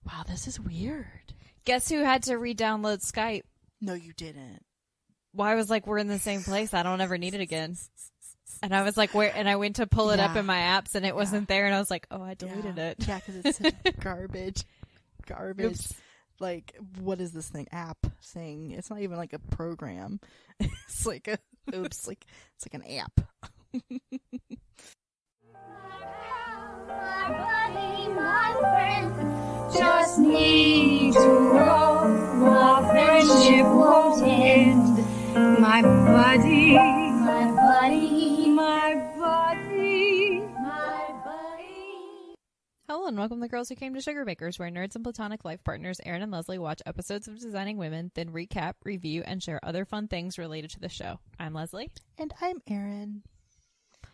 Wow, this is weird. Guess who had to re-download Skype? No, you didn't. Well, I was like, we're in the same place. I don't ever need it again. And I was like, where? And I went to pull it up in my apps, and it wasn't there. And I was like, oh, I deleted it. Yeah, because it's such garbage. Oops. Like, what is this thing? App thing. It's not even like a program. It's like a oops. Like it's like an app. My buddy, my friend, just need to know our friendship won't end. My buddy, my buddy, my buddy, my buddy. Hello and welcome to the Girls Who Came to Sugar Bakers, where nerds and platonic life partners Erin and Leslie watch episodes of Designing Women, then recap, review, and share other fun things related to the show. I'm Leslie. And I'm Erin.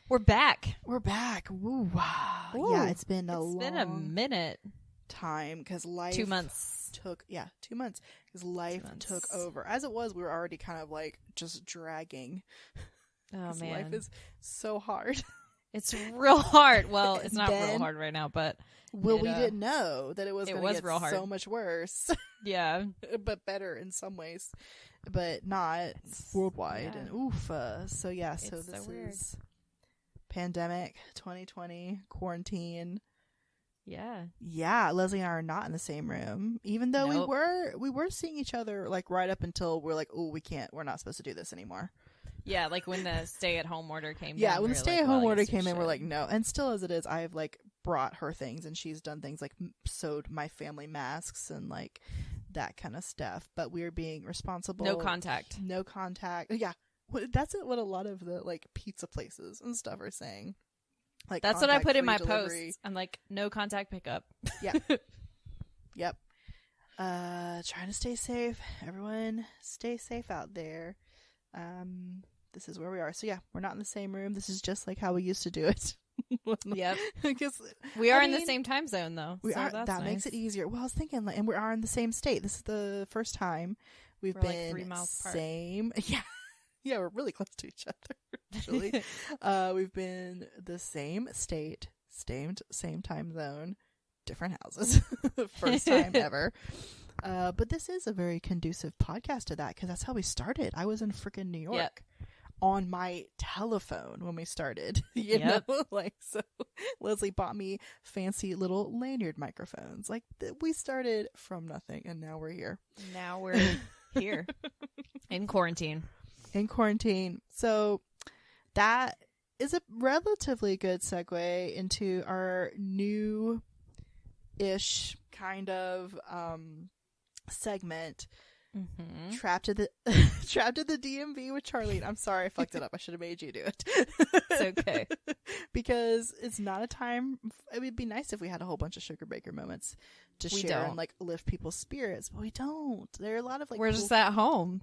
We're back. Woo, wow. Ooh, yeah, it's been a minute. Time because life 2 months. 2 months because life took over. As it was, we were already kind of like just dragging. Oh man, life is so hard. It's real hard. Well, it's not real hard right now, but we didn't know that it was going to get real hard. So much worse. Yeah, but better in some ways, but not worldwide. Yeah. And oof. So yeah, so it's this so weird. is pandemic 2020 quarantine. Yeah, Leslie and I are not in the same room, even though we were seeing each other like right up until we're like, oh, we're not supposed to do this anymore. Yeah, like when the stay-at-home order came. Yeah, down, when the we stay-at-home like, order came in, we're like, no. And still as it is, I've like brought her things, and she's done things like sewed my family masks and like that kind of stuff. But we're being responsible. No contact. Yeah, that's what a lot of the like pizza places and stuff are saying. Like that's what I put in my delivery. posts. I'm like, no contact pickup. Yeah. Yep. Trying to stay safe. Everyone stay safe out there. This is where we are. So yeah, we're not in the same room. This is just like how we used to do it. Yep. Because we are in the same time zone though. We are. That's that nice. makes it easier. Well, I was thinking, and we are in the same state. This is the first time we've been like 3 miles apart. Same. Yeah. Yeah, we're really close to each other, actually. We've been the same state, same time zone, different houses. First time ever. But this is a very conducive podcast to that because that's how we started. I was in freaking New York on my telephone when we started. You know? Like, so Leslie bought me fancy little lanyard microphones. Like, we started from nothing and now we're here. Now we're here in quarantine. So that is a relatively good segue into our new-ish kind of segment. Mm-hmm. Trapped at the DMV with Charlene. I'm sorry I fucked it up. I should have made you do it. It's okay. Because it's not a time. It would be nice if we had a whole bunch of sugar baker moments to share and like lift people's spirits, but we don't. There are a lot of like we're just at home.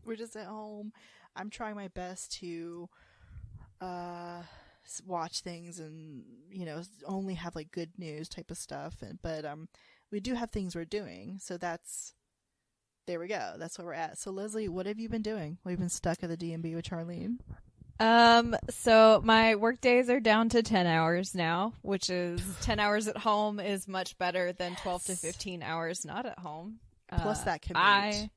I'm trying my best to watch things and only have like good news type of stuff, but we do have things we're doing, so there we go. That's where we're at. So Leslie, what have you been doing? We've been stuck at the DMV with Charlene. So my work days are down to 10 hours now, which is 10 hours at home is much better than 12 to 15 hours not at home. Plus that commute.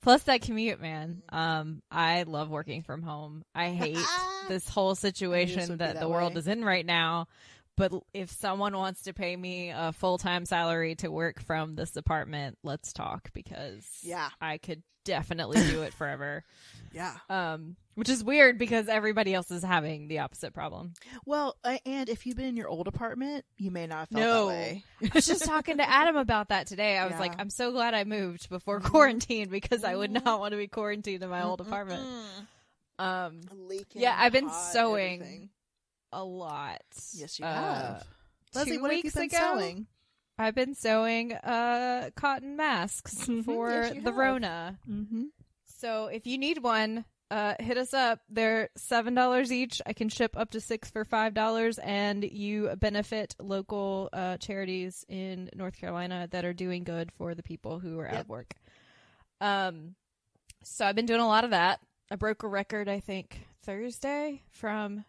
Plus that commute, man. I love working from home. I hate this whole situation that the world is in right now. But if someone wants to pay me a full-time salary to work from this apartment, let's talk, because I could definitely do it forever. Yeah. Which is weird because everybody else is having the opposite problem. Well, and if you've been in your old apartment, you may not have felt that way. I was just talking to Adam about that today. I was like, I'm so glad I moved before quarantine because I would not want to be quarantined in my old apartment. Leaking I've been hot, sewing everything. A lot. Yes, you have. 2 Leslie, what weeks have you been ago, sewing? I've been sewing cotton masks for the Rona. Mm-hmm. So if you need one, hit us up. They're $7 each. I can ship up to 6 for $5, and you benefit local charities in North Carolina that are doing good for the people who are out of work. So I've been doing a lot of that. I broke a record, I think, Thursday from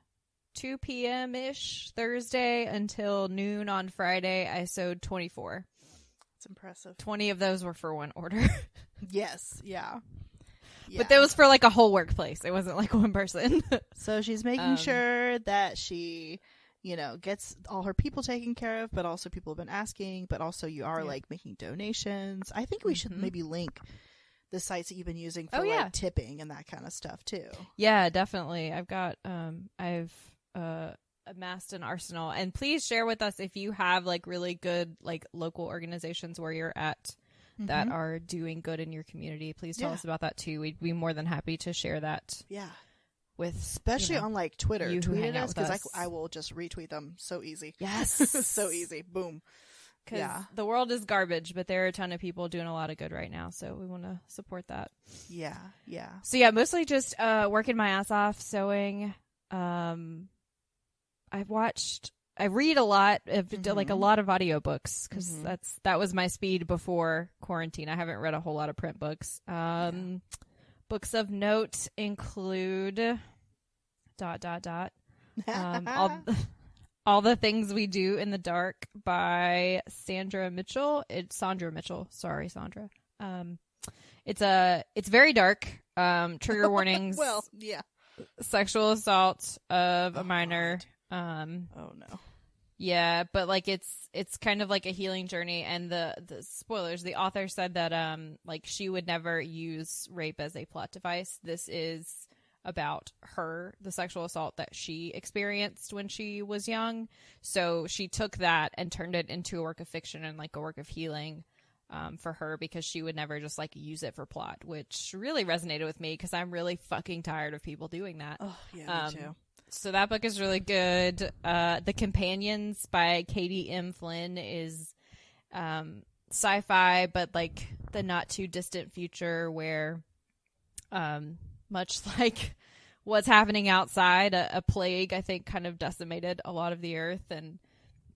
2 p.m. ish Thursday until noon on Friday. I sewed 24. That's impressive. 20 of those were for one order. Yes. Yeah. But that was for like a whole workplace. It wasn't like one person. So she's making sure that she, gets all her people taken care of, but also people have been asking, but also you are like making donations. I think we should maybe link the sites that you've been using for like tipping and that kind of stuff too. Yeah, definitely. I've got, I've amassed an arsenal, and please share with us if you have like really good, like local organizations where you're at that are doing good in your community. Please tell us about that too. We'd be more than happy to share that. Yeah. With especially on like Twitter, tweet us because I will just retweet them so easy. Yes. So easy. Boom. Because the world is garbage, but there are a ton of people doing a lot of good right now, so we want to support that. Yeah. Yeah. So yeah, mostly just working my ass off, sewing. I read a lot of like a lot of audiobooks because that was my speed before quarantine. I haven't read a whole lot of print books. Books of note include ... All the Things We Do in the Dark by Saundra Mitchell. It's Saundra Mitchell. Sorry, Saundra. It's very dark. Trigger warnings. Well, yeah. Sexual assault of a minor. Oh no. Yeah, but like it's kind of like a healing journey, and the spoilers, the author said that like she would never use rape as a plot device. This is about the sexual assault that she experienced when she was young. So she took that and turned it into a work of fiction and like a work of healing for her, because she would never just like use it for plot, which really resonated with me because I'm really fucking tired of people doing that. Oh, yeah, me too. So that book is really good. The Companions by Katie M. Flynn is sci-fi, but like the not too distant future where much like what's happening outside, a plague, I think, kind of decimated a lot of the earth. And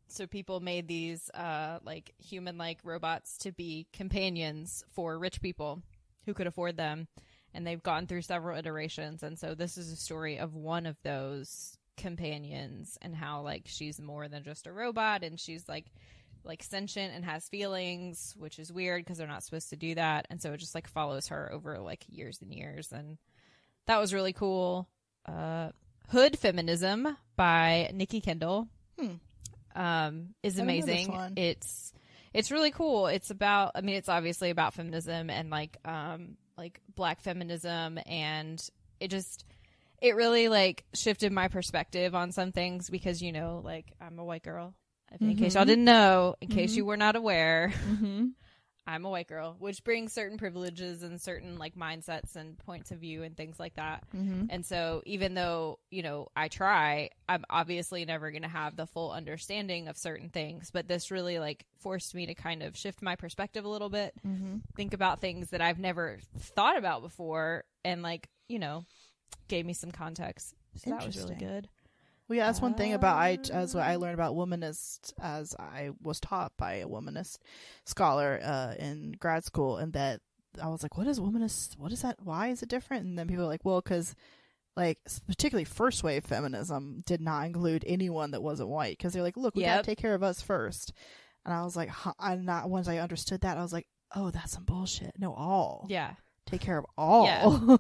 so people made these like human-like robots to be companions for rich people who could afford them. And they've gone through several iterations. And so this is a story of one of those companions and how like she's more than just a robot, and she's like sentient and has feelings, which is weird because they're not supposed to do that. And so it just like follows her over like years and years. And that was really cool. Hood Feminism by Nikki Kendall is amazing. It's really cool. It's about, I mean, it's obviously about feminism and like Black feminism, and it really like shifted my perspective on some things because, you know, like I'm a white girl. In case y'all didn't know, in case you were not aware, I'm a white girl, which brings certain privileges and certain like mindsets and points of view and things like that. And so even though, you know, I try, I'm obviously never going to have the full understanding of certain things. But this really like forced me to kind of shift my perspective a little bit, think about things that I've never thought about before, and like, you know, gave me some context. So that was really good. Well, yeah, that's one thing about as what I learned about womanist, as I was taught by a womanist scholar in grad school, and that I was like, what is womanist? What is that? Why is it different? And then people are like, well, because like particularly first wave feminism did not include anyone that wasn't white, because they're like, look, we gotta take care of us first. And I was like, once I understood that, I was like, oh, that's some bullshit. No, all. Yeah. Take care of all. Yeah.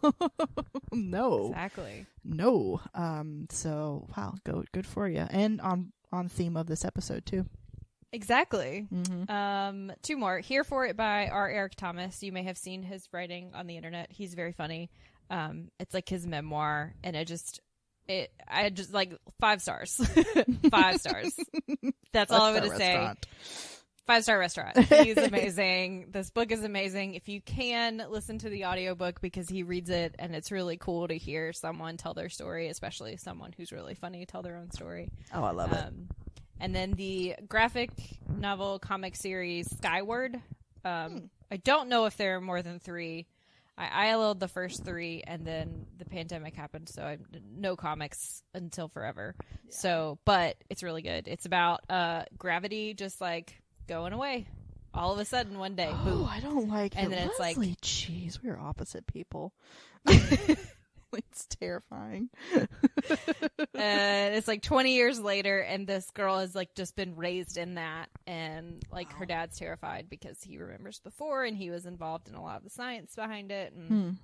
No. Exactly. No. So wow, good for you. And on theme of this episode too. Exactly. Two more. Here for It by R. Eric Thomas. You may have seen his writing on the internet. He's very funny. It's like his memoir, and I just like 5 stars. 5 stars. That's all I'm going to say. 5-star restaurant. He's amazing. This book is amazing. If you can, listen to the audiobook because he reads it, and it's really cool to hear someone tell their story, especially someone who's really funny tell their own story. Oh, I love it. And then the graphic novel comic series Skyward. I don't know if there are more than 3. I ILL'd the first 3, and then the pandemic happened, so I no comics until forever. Yeah. So, but it's really good. It's about gravity just like going away all of a sudden one day. Boom. I don't like and it. Then Leslie, it's like, jeez, we're opposite people. It's terrifying. And it's like 20 years later, and this girl has like just been raised in that, and like her dad's terrified because he remembers before, and he was involved in a lot of the science behind it, and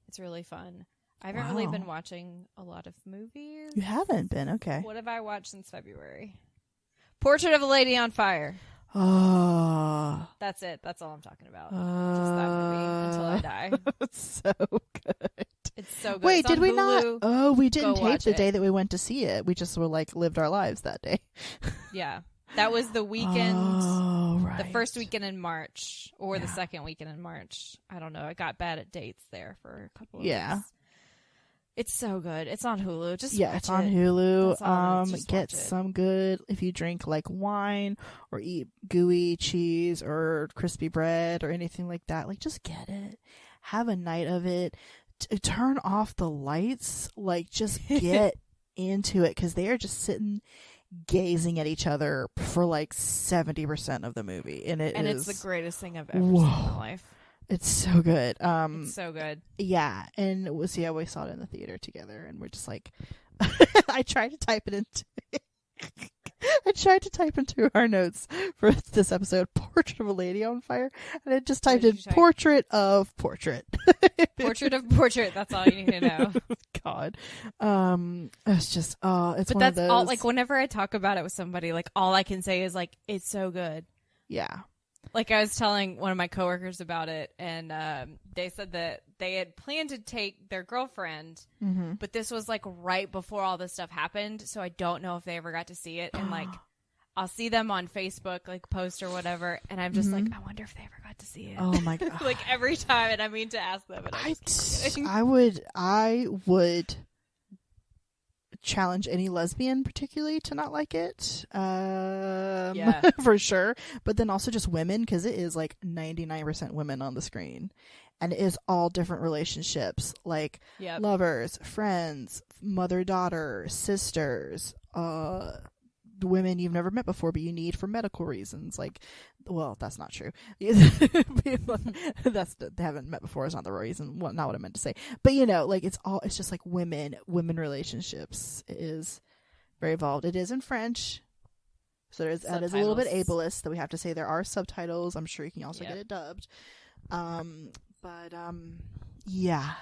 it's really fun. I haven't really been watching a lot of movies. You haven't been? Okay. What have I watched since February? Portrait of a Lady on Fire. Oh. That's it. That's all I'm talking about. Just that movie until I die. It's so good. It's so good. Wait, it's did we Hulu. not? Oh, we didn't Go tape watch the it. day that we went to see it. We just were like lived our lives that day. Yeah. That was the weekend. Oh, right. The first weekend in March or the second weekend in March. I don't know. I got bad at dates there for a couple of weeks. It's so good. It's on Hulu. Just watch it's on it. Hulu. That's all it is. Just Get watch it. some good if you drink like wine or eat gooey cheese or crispy bread or anything like that. Like just get it. Have a night of it. Turn off the lights. Like just get into it because they are just sitting gazing at each other for like 70% of the movie, and it's the greatest thing I've ever seen in my life. It's so good. It's so good. Yeah, and we saw it in the theater together, and we're just like, I tried to type into our notes for this episode, "Portrait of a Lady on Fire," and I just typed in "portrait of portrait." Portrait of portrait. That's all you need to know. God, it's just it's. But one that's of those... all. Like whenever I talk about it with somebody, like all I can say is like, it's so good. Yeah. Like I was telling one of my coworkers about it, and they said that they had planned to take their girlfriend, but this was like right before all this stuff happened, so I don't know if they ever got to see it. And like, I'll see them on Facebook, like post or whatever, and I'm just like, I wonder if they ever got to see it. Oh my God! Like every time, and I mean to ask them, and I would challenge any lesbian particularly to not like it for sure, but then also just women, because it is like 99% women on the screen, and it is all different relationships, like lovers, friends, mother-daughter, sisters, women you've never met before but you need for medical reasons. Like, well, that's not true. They haven't met before is not the reason. Well, not what I meant to say. But like it's just like women relationships. It is very involved. It is in French, so that is a little bit ableist that we have to say. There are subtitles. I'm sure you can also get it dubbed. Yeah,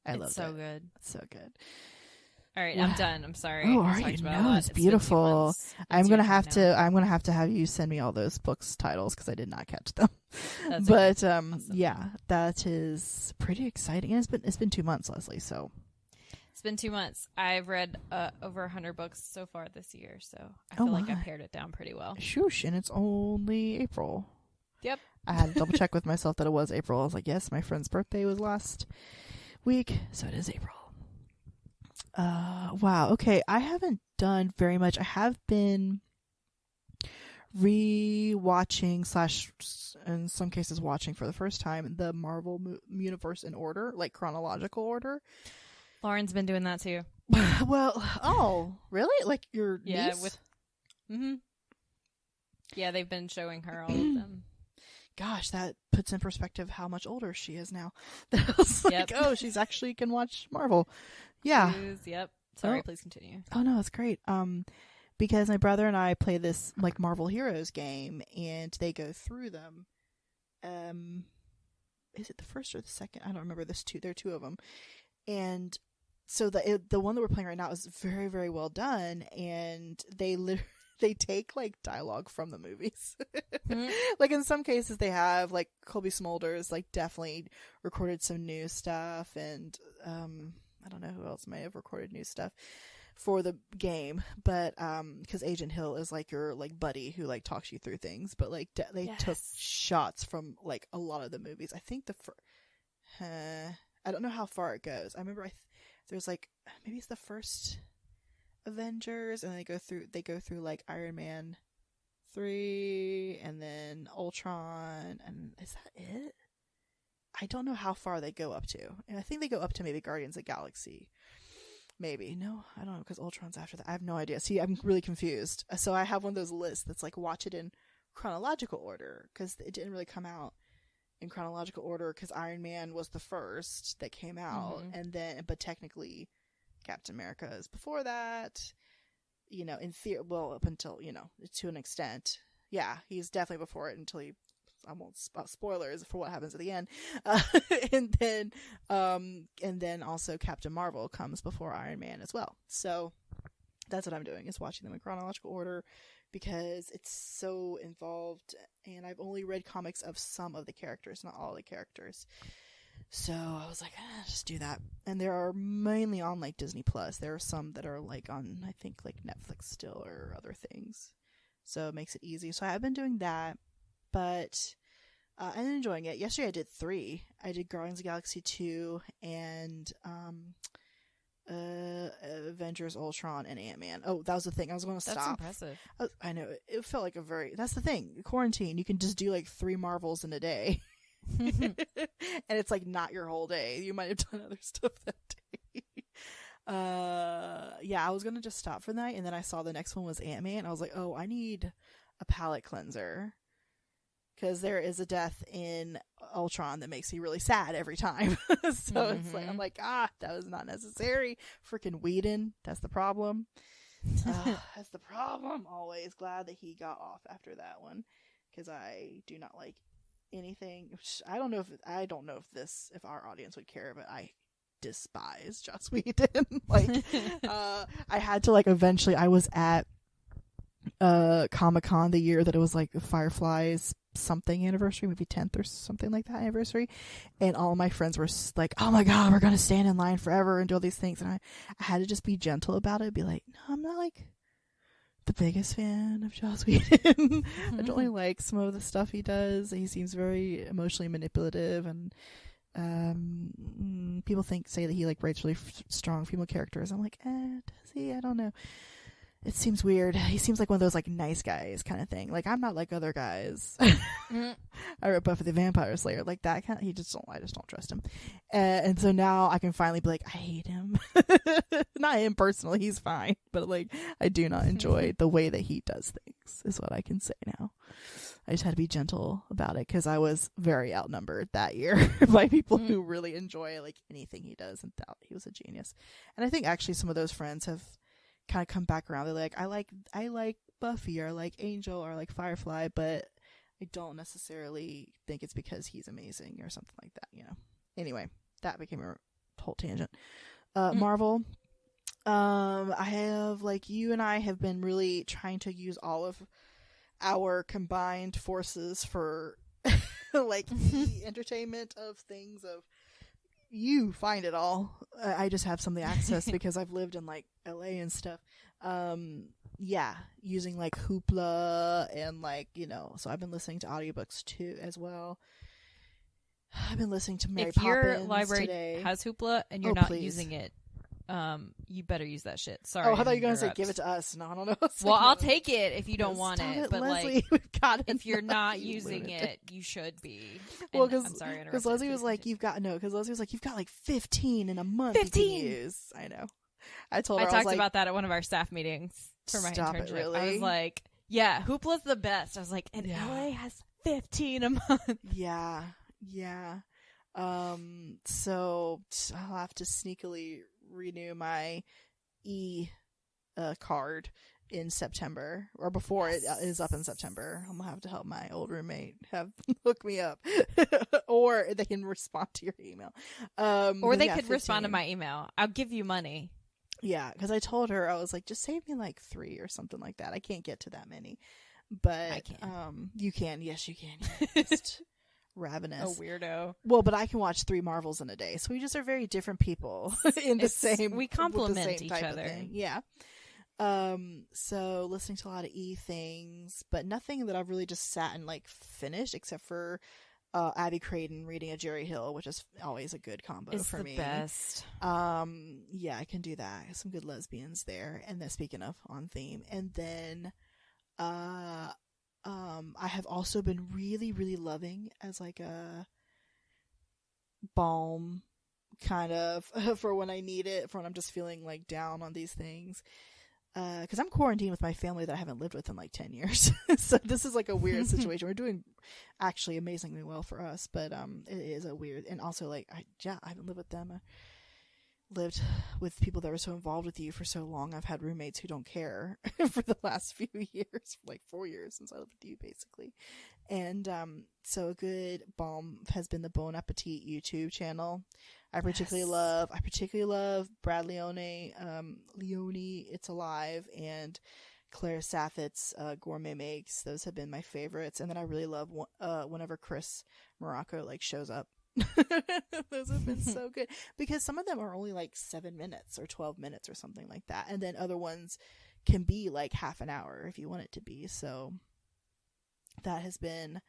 I love it. It's so good. It's so good. All right, I'm done. I'm sorry. Oh, are you? No, it's beautiful. I'm gonna have to have you send me all those books titles because I did not catch them. But awesome. Yeah, that is pretty exciting. And it's been 2 months, Leslie. So it's been 2 months. I've read over 100 books so far this year, so I feel like I pared it down pretty well. Shoosh, and it's only April. Yep. I had to double check with myself that it was April. I was like, yes, my friend's birthday was last week, so it is April. Wow. Okay. I haven't done very much. I have been re-watching / in some cases watching for the first time the Marvel universe in order, like chronological order. Lauren's been doing that too. Well, really? Like your niece? Yeah, they've been showing her all of them. Gosh, that puts in perspective how much older she is now. That was like, oh, she's actually can watch Marvel. Yeah. Yep. Sorry, please continue. Oh no, it's great. Because my brother and I play this like Marvel Heroes game, and they go through them. Is it the first or the second? I don't remember. There are two of them, and so the one that we're playing right now is very, very well done, and they take like dialogue from the movies. Like in some cases they have like Colby Smulders like definitely recorded some new stuff, and I don't know who else may have recorded new stuff for the game, but because Agent Hill is like your like buddy who like talks you through things, but like they took shots from like a lot of the movies. I think I don't know how far it goes. I remember there's like maybe it's the first Avengers, and they go through like Iron Man 3 and then Ultron, and is that it? I don't know how far they go up to, and I think they go up to maybe Guardians of the Galaxy. Maybe. No, I don't know, because Ultron's after that. I have no idea. See, I'm really confused. So I have one of those lists that's like watch it in chronological order, because it didn't really come out in chronological order because Iron Man was the first that came out, and then, but technically Captain America is before that, you know, in theory, well, up until, you know, to an extent. Yeah, he's definitely before it until he, I won't spoilers for what happens at the end. And then also Captain Marvel comes before Iron Man as well. So that's what I'm doing, is watching them in chronological order because it's so involved, and I've only read comics of some of the characters, not all the characters. So I was like, just do that. And there are mainly on like Disney Plus. There are some that are like on, I think, like Netflix still or other things. So it makes it easy. So I've been doing that, but I'm enjoying it. Yesterday I did 3. I did Guardians of the Galaxy 2 and Avengers Ultron and Ant-Man. Oh, that was the thing. I was going to stop. That's impressive. I know. It felt like that's the thing. Quarantine, you can just do like 3 Marvels in a day. And it's like not your whole day. You might have done other stuff that day. Yeah, I was gonna just stop for the night, and then I saw the next one was Ant-Man. I was like, oh, I need a palate cleanser, because there is a death in Ultron that makes me really sad every time. So it's like, I'm like, that was not necessary. Freaking Whedon, that's the problem. That's the problem. Always glad that he got off after that one, because I do not like anything. I don't know if our audience would care, but I despise Joss Whedon. Like, I had to, like, eventually, I was at Comic-Con the year that it was like Firefly's something anniversary, maybe 10th or something like that anniversary, and all of my friends were like, oh my god, we're gonna stand in line forever and do all these things, and I had to just be gentle about it, be like, no, I'm not like the biggest fan of Joss Whedon. I don't really like some of the stuff he does. He seems very emotionally manipulative, and people say that he like writes really strong female characters. I'm like, does he? I don't know. It seems weird. He seems like one of those like nice guys kind of thing. Like, I'm not like other guys. I wrote Buffy the Vampire Slayer, like that kind. I just don't trust him. And so now I can finally be like, I hate him. Not him personally, he's fine, but like, I do not enjoy the way that he does things, is what I can say now. I just had to be gentle about it because I was very outnumbered that year by people who really enjoy like anything he does and thought he was a genius. And I think actually some of those friends have kind of come back around. They're like, I like Buffy, or I like Angel, or I like Firefly, but I don't necessarily think it's because he's amazing or something like that, you know. Anyway, that became a whole tangent. Marvel. I have, like, you and I have been really trying to use all of our combined forces for like the entertainment of things. Of you find it all. I just have some of the access because I've lived in like LA and stuff. Yeah, using like Hoopla and like, you know, so I've been listening to audiobooks too as well. I've been listening to Mary Poppins today. If your library has Hoopla and you're not using it, you better use that shit. Sorry. Oh, I thought you were going to say give it to us. No, I don't know. Well, I'll take it if you don't want it. But Leslie, like, if you're not using it, you should be. Well, because Leslie was like, you've got like 15 in a month 15 you can use. I know. I told her I talked about that at one of our staff meetings for my internship. Really? I was like, yeah, Hoopla's the best. I was like, and LA has 15 a month. Yeah. So I'll have to sneakily renew my card in September, or before it is up in September. I'm gonna have to help my old roommate hook me up, or they can respond to your email, or they could respond to my email. I'll give you money. Yeah, because I told her, I was like, just save me like 3 or something like that. I can't get to that many, but I can. You can. Yes, you can. Just ravenous. A weirdo. Well, but I can watch 3 Marvels in a day, so we just are very different people in the same. We complement each other. Yeah. So listening to a lot of things, but nothing that I've really just sat and like finished, except for Abby Craden reading a Jerry Hill, which is always a good combo for me. Best. Yeah, I can do that. Some good lesbians there. And then, speaking of on theme, and then I have also been really, really loving as like a balm kind of for when I need it, for when I'm just feeling like down on these things. because I'm quarantined with my family that I haven't lived with in like 10 years. So this is like a weird situation. We're doing actually amazingly well for us, but it is a weird, and also like I haven't lived with them. I lived with people that were so involved with you for so long. I've had roommates who don't care for the last few years, like 4 years since I lived with you basically. And so a good balm has been the Bon Appetit YouTube channel. I particularly love Brad Leone, It's Alive, and Claire Saffit's Gourmet Makes. Those have been my favorites. And then I really love whenever Chris Morocco like shows up. Those have been so good because some of them are only like 7 minutes or 12 minutes or something like that, and then other ones can be like half an hour if you want it to be. So that has been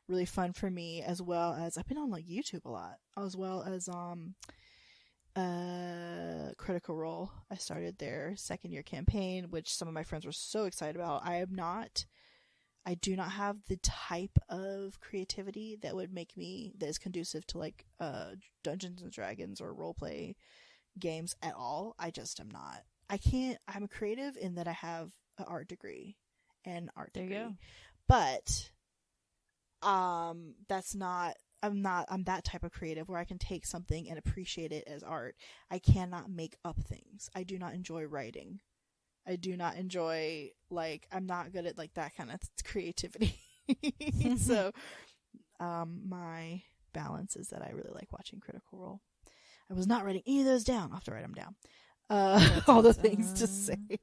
really fun for me, as well as I've been on like YouTube a lot, as well as Critical Role. I started their 2nd year campaign, which some of my friends were so excited about. I do not have the type of creativity that would make me, that is conducive to like Dungeons and Dragons or roleplay games at all. I just am not. I'm a creative in that I have an art degree and art degree. There you go. But that's not, I'm that type of creative where I can take something and appreciate it as art. I cannot make up things. I do not enjoy writing. I do not enjoy, like, I'm not good at like that kind of creativity. So my balance is that I really like watching Critical Role. I was not writing any of those down. I'll have to write them down. All the things to say.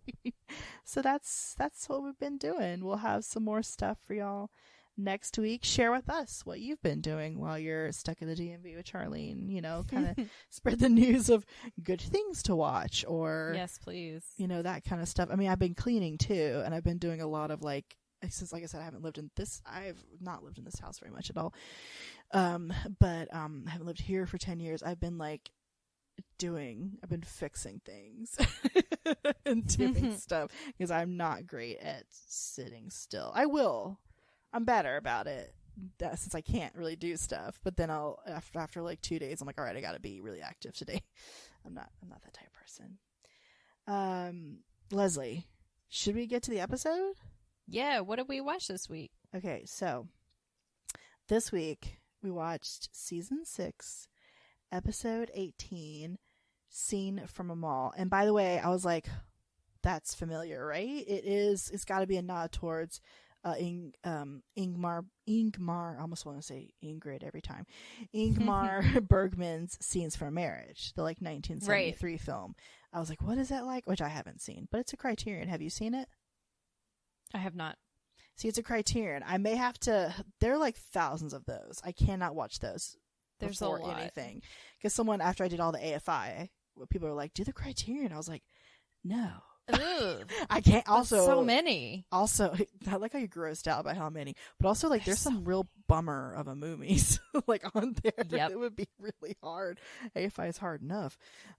So that's what we've been doing. We'll have some more stuff for y'all next week. Share with us what you've been doing while you're stuck in the DMV with Charlene. You know, kind of spread the news of good things to watch, or yes, please. You know, that kind of stuff. I mean, I've been cleaning too, and I've been doing a lot of like, since like I said, I've not lived in this house very much at all. But I haven't lived here for 10 years. I've been fixing things and doing stuff because I'm not great at sitting still. I'm better about it since I can't really do stuff, but then I'll after like 2 days I'm like, all right, I gotta be really active today. I'm not that type of person. Leslie, should we get to the episode? Yeah, what did we watch this week? Okay, so this week we watched season 6, episode 18, Scene from a Mall. And by the way, I was like, that's familiar, right? It's got to be a nod towards Ingmar, I almost want to say Ingrid every time. Ingmar Bergman's Scenes from Marriage, the like 1973 film. I was like, what is that like? Which I haven't seen, but it's a Criterion. Have you seen it? I have not. See, it's a Criterion. I may have to. There are like thousands of those. I cannot watch those. There's a lot. Anything, because someone, after I did all the AFI, people were like, do the Criterion. I was like, no. I can't. Also, so many. Also, I like how you're grossed out by how many, but also like there's some real bummer of a movies like on there. Yep. It would be really hard. AFI is hard enough.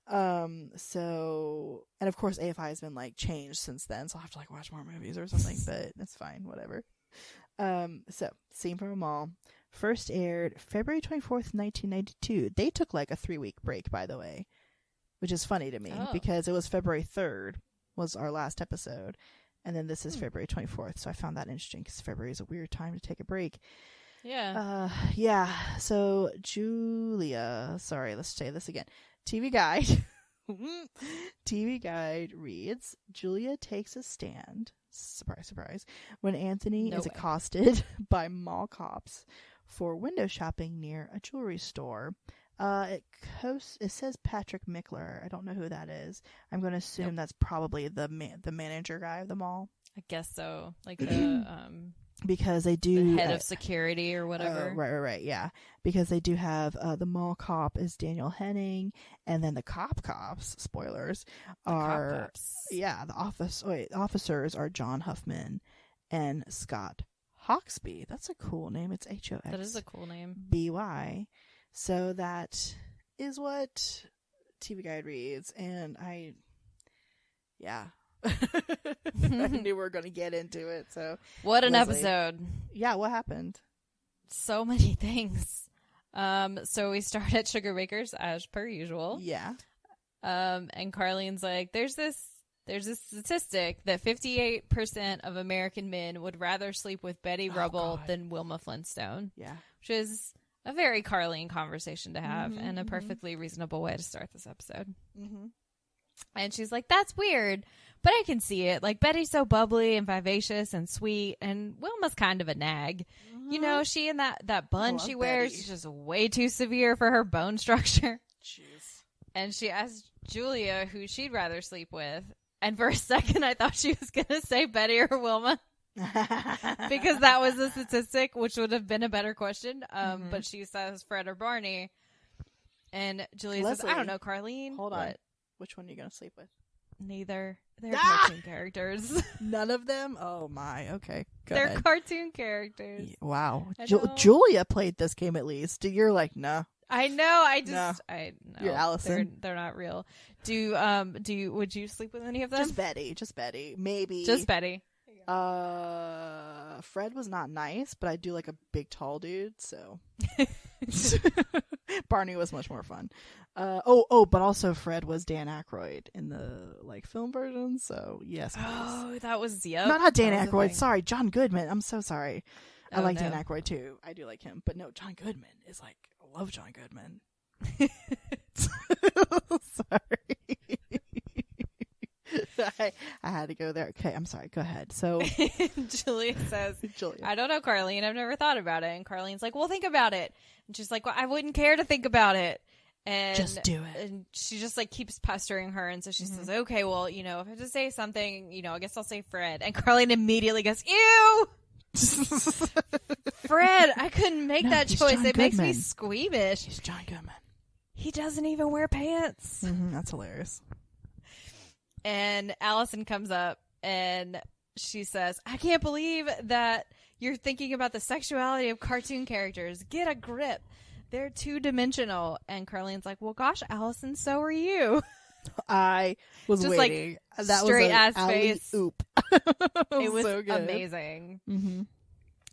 So, and of course AFI has been like changed since then, so I'll have to like watch more movies or something. But that's fine, whatever. So Scene from a Mall first aired February 24th, 1992. They took like a 3-week break, by the way, which is funny to me because it was February 3rd. Was our last episode, and then this is February 24th, so I found that interesting because February is a weird time to take a break. Yeah. So Julia, sorry, let's say this again. TV Guide reads, Julia takes a stand, surprise surprise, when Anthony is accosted by mall cops for window shopping near a jewelry store. It says Patrick Mickler. I don't know who that is. I'm going to assume that's probably the manager guy of the mall. I guess so. Like the because they do the head of security or whatever. Right. Yeah, because they do have the mall cop is Daniel Henning, and then the cops. Spoilers are the officers are John Huffman and Scott Hawksby. That's a cool name. It's HOX. That is a cool name. BY. So that is what TV Guide reads, and I knew we were going to get into it. So what an episode! Yeah, what happened? So many things. So we start at Sugar Baker's as per usual. Yeah. And Carlene's like, "There's this there's a statistic that 58% of American men would rather sleep with Betty Rubble than Wilma Flintstone. Yeah. Which is a very Carlene conversation to have and a perfectly reasonable way to start this episode. And she's like, that's weird, but I can see it. Like, Betty's so bubbly and vivacious and sweet, and Wilma's kind of a nag. You know, she and that bun she wears is just way too severe for her bone structure. Jeez. And she asked Julia who she'd rather sleep with. And for a second, I thought she was going to say Betty or Wilma. Because that was the statistic, which would have been a better question. But she says Fred or Barney. And Julia says, I don't know, Carlene. Hold on. Which one are you going to sleep with? Neither. They're cartoon characters. None of them? Oh, my. Okay. They're ahead. Cartoon characters. Wow. Julia played this game at least. You're like, nah. I know. I know. You're Allison. They're not real. Would you sleep with any of them? Just Betty. Maybe. Just Betty. Fred was not nice, but I do like a big tall dude, so Barney was much more fun. But also Fred was Dan Aykroyd in the film version, so yes. Oh, that was not Dan Aykroyd. Sorry, John Goodman. I'm so sorry. I like Dan Aykroyd too. I do like him, but no, John Goodman is like, I love John Goodman. Sorry. I had to go there. Okay, I'm sorry. Go ahead. So Julia says, I don't know, Carlene. I've never thought about it. And Carlene's like, well, think about it. And she's like, well, I wouldn't care to think about it. And just do it. And she just keeps pestering her. And so she says, okay, well, if I have to say something, I guess I'll say Fred. And Carlene immediately goes, ew! Fred, I couldn't make that choice. It makes me squeamish. He's John Goodman. He doesn't even wear pants. That's hilarious. And Allison comes up and she says, I can't believe that you're thinking about the sexuality of cartoon characters. Get a grip. They're two-dimensional. And Carlene's like, well, gosh, Allison, so are you. I was just waiting. That straight ass face. Oop. It was so good. Amazing.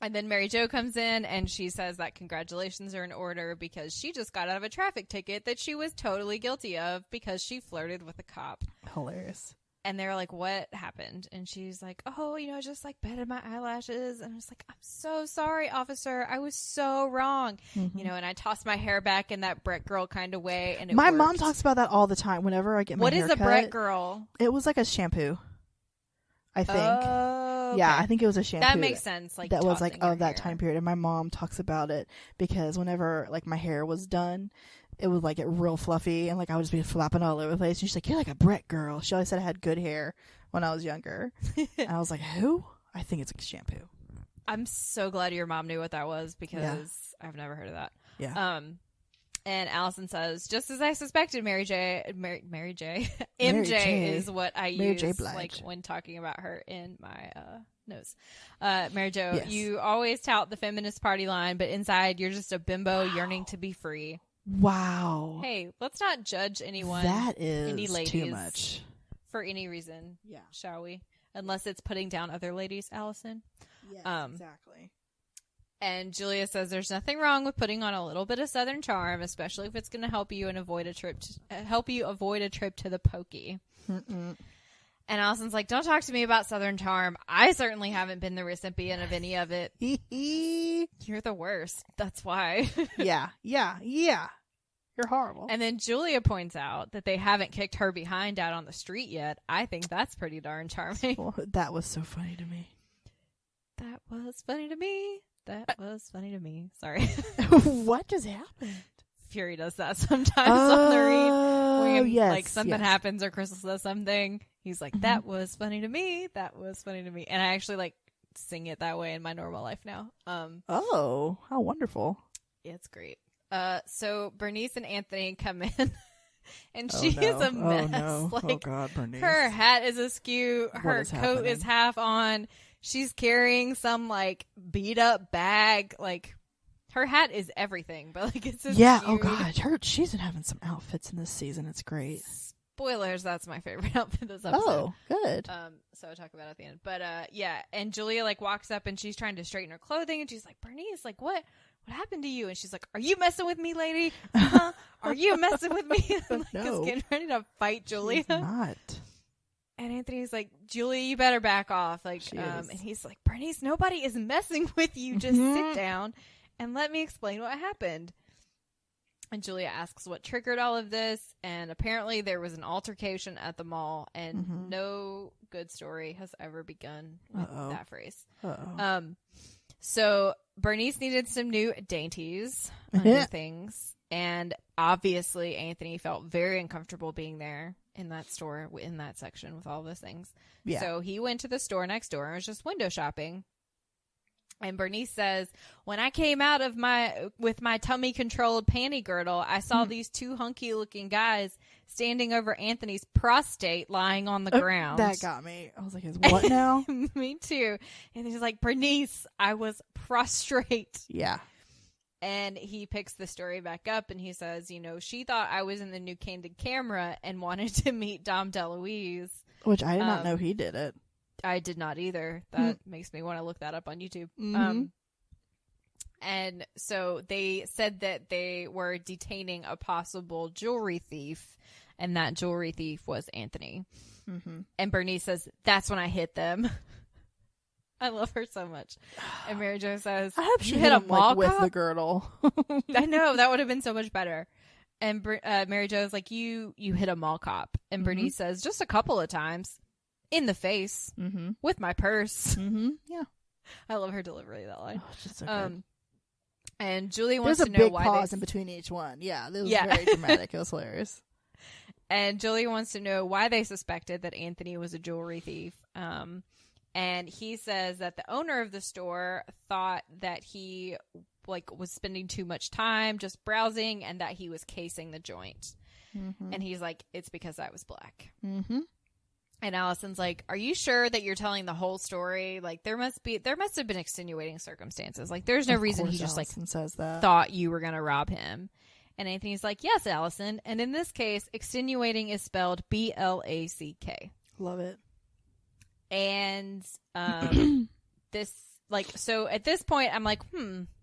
And then Mary Jo comes in and she says that congratulations are in order because she just got out of a traffic ticket that she was totally guilty of because she flirted with a cop. Hilarious. And they're like, what happened? And she's like, oh, just batted my eyelashes. And I was like, I'm so sorry, officer. I was so wrong. And I tossed my hair back in that Brett girl kind of way. And my mom talks about that all the time whenever I get my hair cut. What is a Brett girl? It was like a shampoo, I think. Oh, okay. Yeah, I think it was a shampoo. That makes sense. That was of that time period. And my mom talks about it because whenever my hair was done, it was get real fluffy and I would just be flapping all over the place. And she's like, you're like a Brett girl. She always said I had good hair when I was younger. And I was like, who? I think it's a shampoo. I'm so glad your mom knew what that was because I've never heard of that. Yeah. And Allison says, just as I suspected, MJ is what I use when talking about her in my notes. Mary Jo, yes. You always tout the feminist party line, but inside you're just a bimbo yearning to be free. Wow. Hey, let's not judge anyone. That is any ladies too much. For any reason. Yeah. Shall we? Unless it's putting down other ladies, Allison. Yeah, exactly. And Julia says there's nothing wrong with putting on a little bit of Southern charm, especially if it's going to help you avoid a trip to the pokey. And Allison's like, don't talk to me about Southern charm. I certainly haven't been the recipient of any of it. You're the worst. That's why. Yeah. You're horrible. And then Julia points out that they haven't kicked her behind out on the street yet. I think that's pretty darn charming. Well, that was so funny to me. That was funny to me. That was funny to me. Sorry. What just happened? Fury does that sometimes on the read. When, yes. Something happens or Crystal says something. He's like, that was funny to me. That was funny to me. And I actually sing it that way in my normal life now. Oh, how wonderful. It's great. So Bernice and Anthony come in. And she is a mess. Oh, no. Oh, God, Bernice. Her hat is askew. Her coat is half on. She's carrying some beat up bag. Her hat is everything, but it's just yeah. cute. Oh God, she's been having some outfits in this season. It's great. Spoilers. That's my favorite outfit this episode. Oh, good. So I'll talk about it at the end. But yeah. And Julia walks up and she's trying to straighten her clothing, and she's like, Bernice, what happened to you? And she's like, are you messing with me, lady? Are you messing with me? No. Is getting ready to fight Julia. She's not. And Anthony's like, Julia, you better back off. Like, and he's like, Bernice, nobody is messing with you. Just sit down and let me explain what happened. And Julia asks what triggered all of this. And apparently there was an altercation at the mall, and no good story has ever begun with that phrase. So Bernice needed some new dainties under things. And obviously Anthony felt very uncomfortable being there in that store, in that section with all those things. Yeah. So he went to the store next door and was just window shopping. And Bernice says, when I came out of with my tummy controlled panty girdle, I saw these two hunky looking guys standing over Anthony's prostate lying on the ground. That got me. I was like, is what now? Me too. And he's like, Bernice, I was prostrate. Yeah. And he picks the story back up and he says, you know, she thought I was in the new Candid camera and wanted to meet Dom DeLuise. Which I did not know he did it. I did not either. That makes me want to look that up on YouTube. And so they said that they were detaining a possible jewelry thief, and that jewelry thief was Anthony. And Bernice says, that's when I hit them. I love her so much. And Mary Jo says, I hope she hit a mall with cop? the girdle. I know, that would have been so much better. And Mary Jo's like, you hit a mall cop. And Bernice says, just a couple of times. In the face. With my purse. Yeah. I love her delivery of that line. Oh, just so good. And Julie wants to know why there's a big pause in between each one. Yeah, this was very dramatic. It was hilarious. And Julie wants to know why they suspected that Anthony was a jewelry thief. And he says that the owner of the store thought that he was spending too much time just browsing and that he was casing the joint. And he's like, it's because I was black. And Allison's like, are you sure that you're telling the whole story? Like, there must have been extenuating circumstances. Like, there's no reason he just Allison says that. Thought you were going to rob him. And Anthony's like, yes, Allison. And in this case, extenuating is spelled BLACK. Love it. And so at this point, I'm like,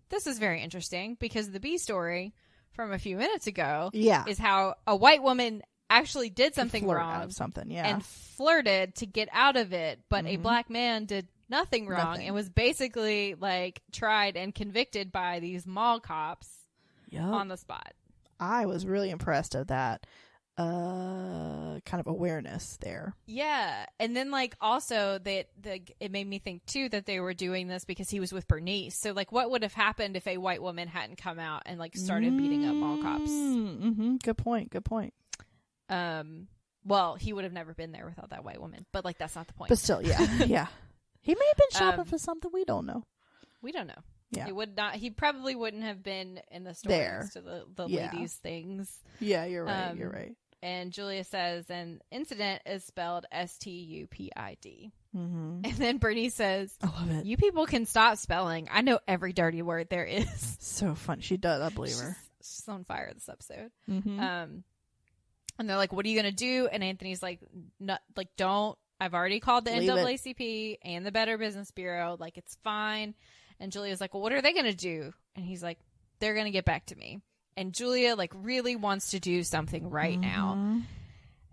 this is very interesting, because the B story from a few minutes ago is how a white woman actually did something wrong out of something, and flirted to get out of it, but a black man did nothing wrong and was basically tried and convicted by these mall cops on the spot. I was really impressed of that kind of awareness there. Yeah. And then also that it made me think too that they were doing this because he was with Bernice. So what would have happened if a white woman hadn't come out and started beating up mall cops? Good point. Well, he would have never been there without that white woman, but that's not the point. But still, yeah. He may have been shopping for something we don't know. We don't know. Yeah. He would not. He probably wouldn't have been in the store next to the ladies' things. Yeah, you're right. You're right. And Julia says an incident is spelled STUPID. And then Bernice says, I love it. You people can stop spelling. I know every dirty word there is. So fun. She does. I believe her. She's on fire this episode. And they're like, what are you going to do? And Anthony's like, no, don't. I've already called the NAACP and the Better Business Bureau. It's fine. And Julia's like, well, what are they going to do? And he's like, they're going to get back to me. And Julia really wants to do something right now.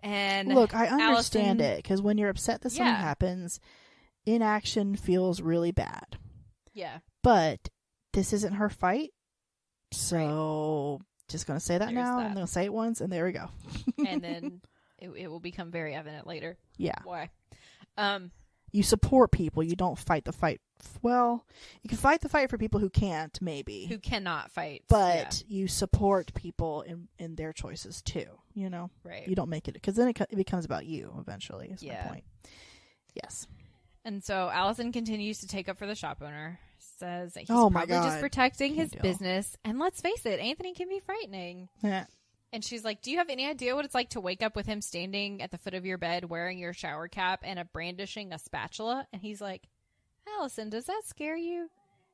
And look, I understand it, because when you're upset that something happens, inaction feels really bad. Yeah. But this isn't her fight. So just going to say that now. I'm going to say it once, and there we go. And then it will become very evident later. Yeah. Why? You support people. You don't fight the fight. Well, you can fight the fight for people who can't, maybe. Who cannot fight. But you support people in their choices, too. Right. You don't make it, because then it becomes about you eventually, is my point. Yes. And so Allison continues to take up for the shop owner. Says that he's probably just protecting his business. And let's face it, Anthony can be frightening. Yeah. And she's like, do you have any idea what it's like to wake up with him standing at the foot of your bed wearing your shower cap and brandishing a spatula? And he's like, Allison, does that scare you?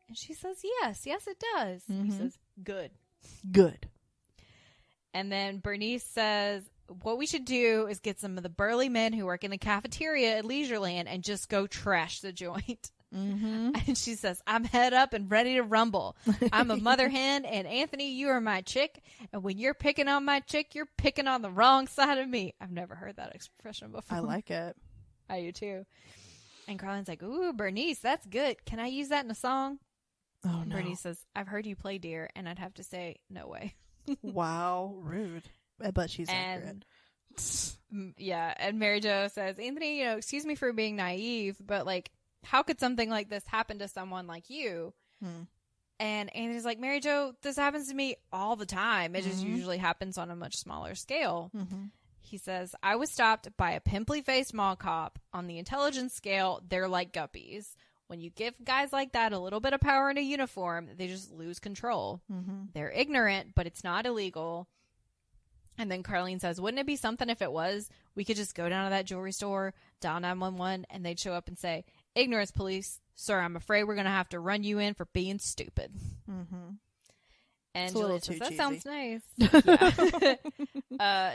And she says, yes, it does. He says, good. And then Bernice says, what we should do is get some of the burly men who work in the cafeteria at Leisureland and just go trash the joint. And she says, I'm head up and ready to rumble. I'm a mother hen, and Anthony, you are my chick. And when you're picking on my chick, you're picking on the wrong side of me. I've never heard that expression before. I like it. I do too. And Carlin's like, ooh, Bernice, that's good. Can I use that in a song? Oh, no. Bernice says, I've heard you play Dear, and I'd have to say, no way. Wow, rude. But she's accurate. Yeah, and Mary Jo says, Anthony, excuse me for being naive, but, like, how could something like this happen to someone like you? And Anthony's like, Mary Jo, this happens to me all the time. It just usually happens on a much smaller scale. He says, I was stopped by a pimply-faced mall cop. On the intelligence scale, they're like guppies. When you give guys like that a little bit of power in a uniform, they just lose control. They're ignorant, but it's not illegal. And then Carlene says, wouldn't it be something if it was? We could just go down to that jewelry store, dial 911, and they'd show up and say, ignorance police, sir, I'm afraid we're going to have to run you in for being stupid. And Julia says, that sounds nice.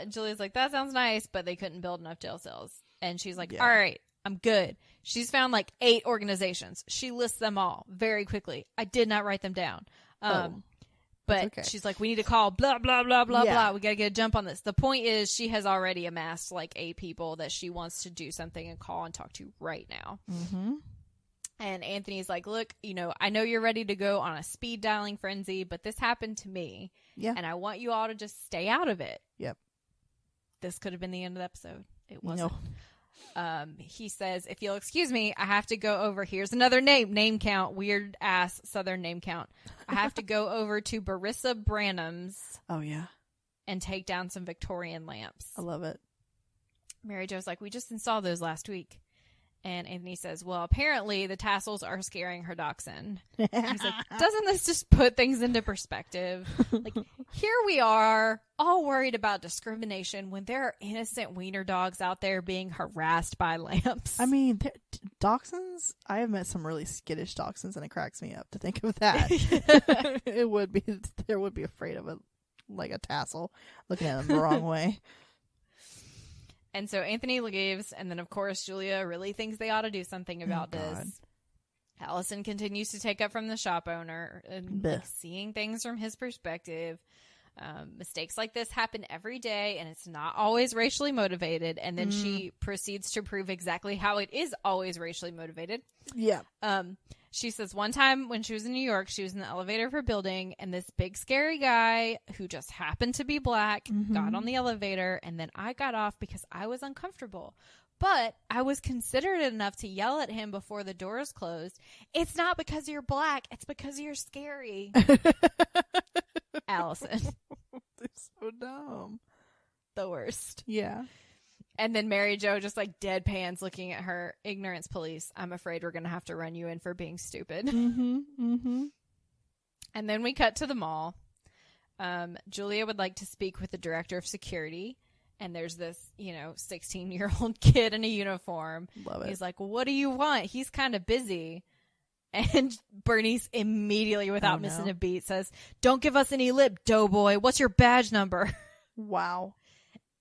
Julia's like, that sounds nice, but they couldn't build enough jail cells. And she's like, all right, I'm good. She's found like 8 organizations. She lists them all very quickly. I did not write them down. But she's like, we need to call blah, blah, blah, blah, blah. We got to get a jump on this. The point is she has already amassed like 8 people that she wants to do something and call and talk to right now. And Anthony's like, look, I know you're ready to go on a speed dialing frenzy, but this happened to me. Yeah. And I want you all to just stay out of it. Yep. This could have been the end of the episode. It wasn't. No. He says, if you'll excuse me, I have to go over. Here's another name count. Weird ass Southern name count. I have to go over to Barissa Branham's. Oh, yeah. And take down some Victorian lamps. I love it. Mary Jo's like, we just installed those last week. And Anthony says, well, apparently the tassels are scaring her dachshund. He's like, doesn't this just put things into perspective? Like, here we are, all worried about discrimination when there are innocent wiener dogs out there being harassed by lamps. I mean, dachshunds, I have met some really skittish dachshunds, and it cracks me up to think of that. There would be afraid of a tassel, looking at them the wrong way. And so Anthony leaves, and then, of course, Julia really thinks they ought to do something about this. Allison continues to take up from the shop owner, and seeing things from his perspective. Mistakes like this happen every day, and it's not always racially motivated. And then she proceeds to prove exactly how it is always racially motivated. Yeah. She says one time when she was in New York, she was in the elevator of her building, and this big scary guy who just happened to be black got on the elevator, and then I got off because I was uncomfortable. But I was considerate enough to yell at him before the doors closed. It's not because you're black. It's because you're scary. Allison. They're so dumb. The worst. Yeah. And then Mary Jo just like deadpans looking at her. Ignorance police. I'm afraid we're going to have to run you in for being stupid. And then we cut to the mall. Julia would like to speak with the director of security. And there's this, 16-year-old kid in a uniform. Love it. He's like, well, what do you want? He's kind of busy. And Bernice immediately, without missing a beat, says, don't give us any lip, doughboy. What's your badge number? Wow.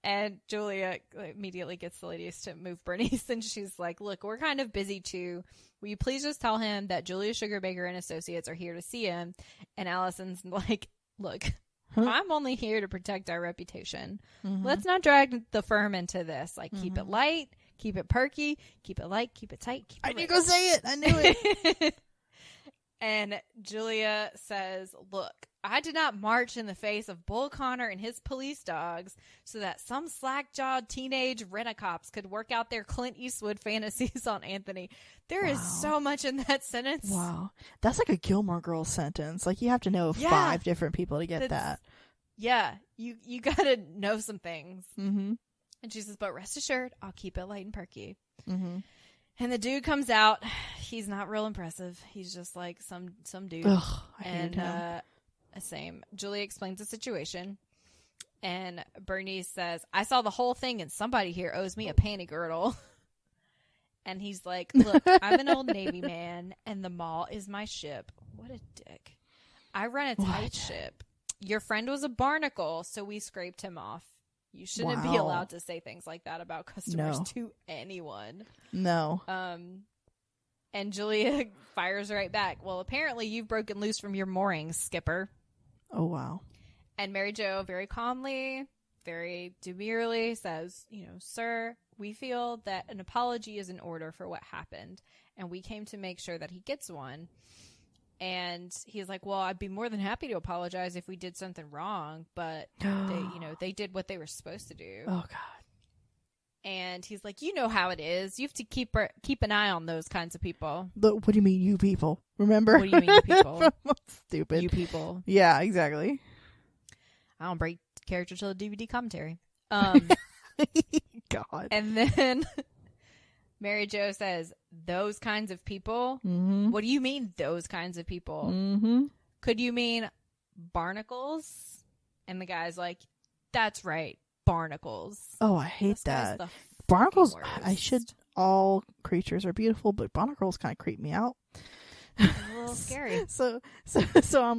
And Julia immediately gets the ladies to move Bernice. And she's like, look, we're kind of busy too. Will you please just tell him that Julia Sugarbaker and Associates are here to see him? And Allison's like, look, I'm only here to protect our reputation. Let's not drag the firm into this. Like, keep it light, keep it perky, keep it light, keep it tight. Keep it I knew go say it. I knew it. And Julia says, look, I did not march in the face of Bull Connor and his police dogs so that some slack-jawed teenage rent-a-cops could work out their Clint Eastwood fantasies on Anthony. There is so much in that sentence. Wow. That's like a Gilmore Girls sentence. Like, you have to know 5 different people to get that. Yeah. You got to know some things. And she says, but rest assured, I'll keep it light and perky. And the dude comes out. He's not real impressive. He's just like some dude. Ugh, I hated him. Same. Julie explains the situation. And Bernice says, I saw the whole thing and somebody here owes me a panty girdle. And he's like, look, I'm an old Navy man and the mall is my ship. What a dick. I run a tight ship. Your friend was a barnacle, so we scraped him off. You shouldn't be allowed to say things like that about customers to anyone. No. And Julia fires right back. Well, apparently you've broken loose from your moorings, Skipper. Oh, wow. And Mary Jo very calmly, very demurely says, sir, we feel that an apology is in order for what happened, and we came to make sure that he gets one. And he's like, well, I'd be more than happy to apologize if we did something wrong, but they did what they were supposed to do. Oh, God. And he's like, you know how it is. You have to keep an eye on those kinds of people. What do you mean, you people? Remember? What do you mean, you people? Stupid. You people. Yeah, exactly. I don't break character till the DVD commentary. God. And then Mary Jo says, those kinds of people? Mm-hmm. What do you mean, those kinds of people? Mm-hmm. Could you mean barnacles? And the guy's like, that's right. Barnacles. Oh, I hate that. Barnacles, all creatures are beautiful, but barnacles kind of creep me out. A little scary. So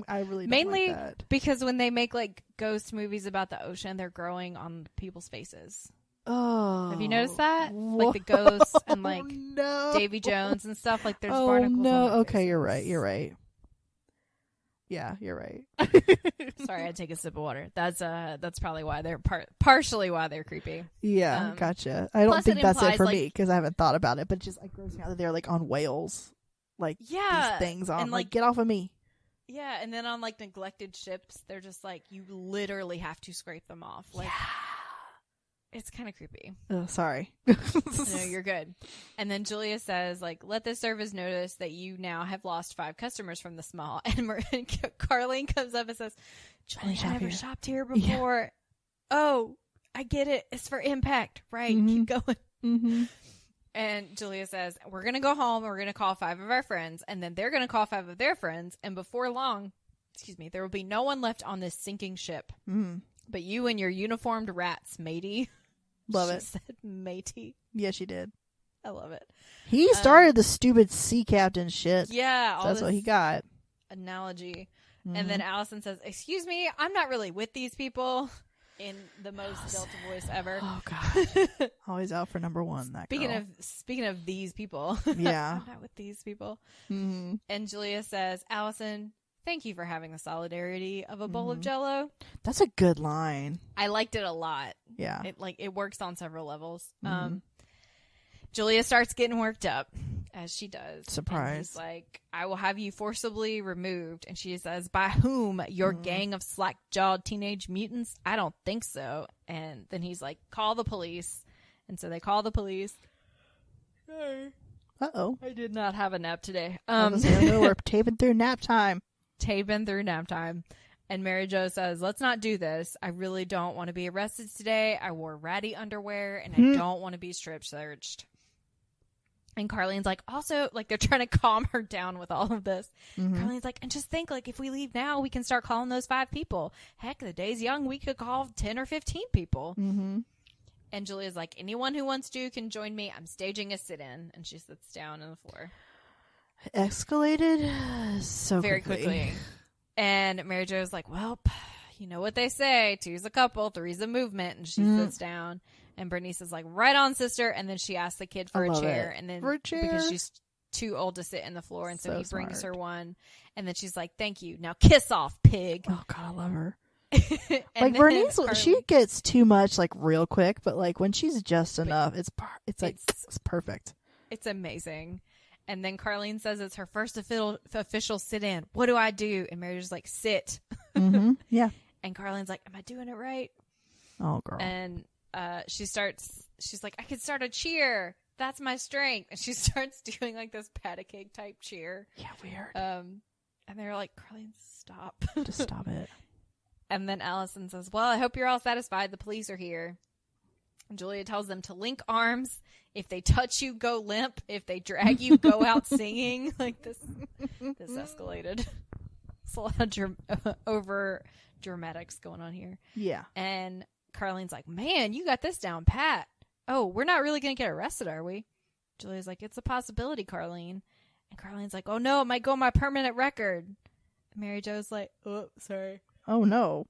I really don't mainly like that. because when they make like ghost movies about the ocean, they're growing on people's faces. Oh, have you noticed that? Whoa. Like the ghosts and like no. Davy Jones and stuff. Like there's barnacles. No. On their Okay, faces. you're right. Yeah, you're right. Sorry, I had to take a sip of water. That's probably why they're partially why they're creepy. Yeah, gotcha. I don't think that's it for like, me because I haven't thought about it, but just like grossing out that they're like on whales, like these things on. And like, get off of me. Yeah, and then on like neglected ships, they're just like you literally have to scrape them off. Like, it's kind of creepy. Oh, sorry. No, you're good. And then Julia says, like, let this serve as notice that you now have lost 5 customers from the small. And Carlene comes up and says, Julia, I never shopped here before. Yeah. Oh, I get it. It's for impact. Right. Mm-hmm. Keep going. Mm-hmm. And Julia says, we're going to go home and we're going to call 5 of our friends. And then they're going to call 5 of their friends. And before long, there will be no one left on this sinking ship. Mm-hmm. But you and your uniformed rats, matey. Love she it. Said matey. Yeah, she did. I love it. He started the stupid sea captain shit. Yeah. So that's what he got. Analogy. Mm-hmm. And then Allison says, excuse me, I'm not really with these people. In the most Delta voice ever. Oh, God. Always out for number one, that girl. Speaking of these people. Yeah. I'm not with these people. Mm-hmm. And Julia says, Allison, thank you for having the solidarity of a bowl of Jell-O. That's a good line. I liked it a lot. Yeah. It works on several levels. Mm-hmm. Julia starts getting worked up, as she does. Surprise. He's like, I will have you forcibly removed. And she says, by whom? Your gang of slack-jawed teenage mutants? I don't think so. And then he's like, call the police. And so they call the police. Uh-oh. I did not have a nap today. We're taping through nap time. And Mary Jo says, let's not do this. I really don't want to be arrested today. I wore ratty underwear and I don't want to be strip searched. And Carlene's like, also, like, they're trying to calm her down with all of this. Mm-hmm. Carlene's like, and just think, like, if we leave now, we can start calling those 5 people. Heck, the day's young. We could call 10 or 15 people. Mm-hmm. And Julia's like, anyone who wants to can join me. I'm staging a sit-in. And she sits down on the floor. Escalated so very quickly. And Mary Jo's like, well, you know what they say. 2's a couple, 3's a movement. And she sits down. And Bernice is like, right on, sister. And then she asks the kid for a chair. And then because she's too old to sit in the floor. And so he brings her one. And then she's like, thank you. Now kiss off, pig. Oh, God, I love her. Like, Bernice, she gets too much, like, real quick. But, like, when she's just enough, it's perfect. It's amazing. And then Carlene says it's her first official sit-in. What do I do? And Mary's just like, sit. Mm-hmm. Yeah. And Carlene's like, am I doing it right? Oh, girl. And she's like, I could start a cheer. That's my strength. And she starts doing like this patty cake type cheer. Yeah, weird. And they're like, Carlene, stop. Just stop it. And then Allison says, well, I hope you're all satisfied. The police are here. And Julia tells them to link arms. If they touch you, go limp. If they drag you, go out singing. Like this escalated. It's a lot of over dramatics going on here. Yeah. And Carlene's like, man, you got this down pat. Oh, we're not really going to get arrested, are we? Julia's like, it's a possibility, Carlene. And Carlene's like, oh no, it might go on my permanent record. And Mary Jo's like, oh, sorry. Oh no.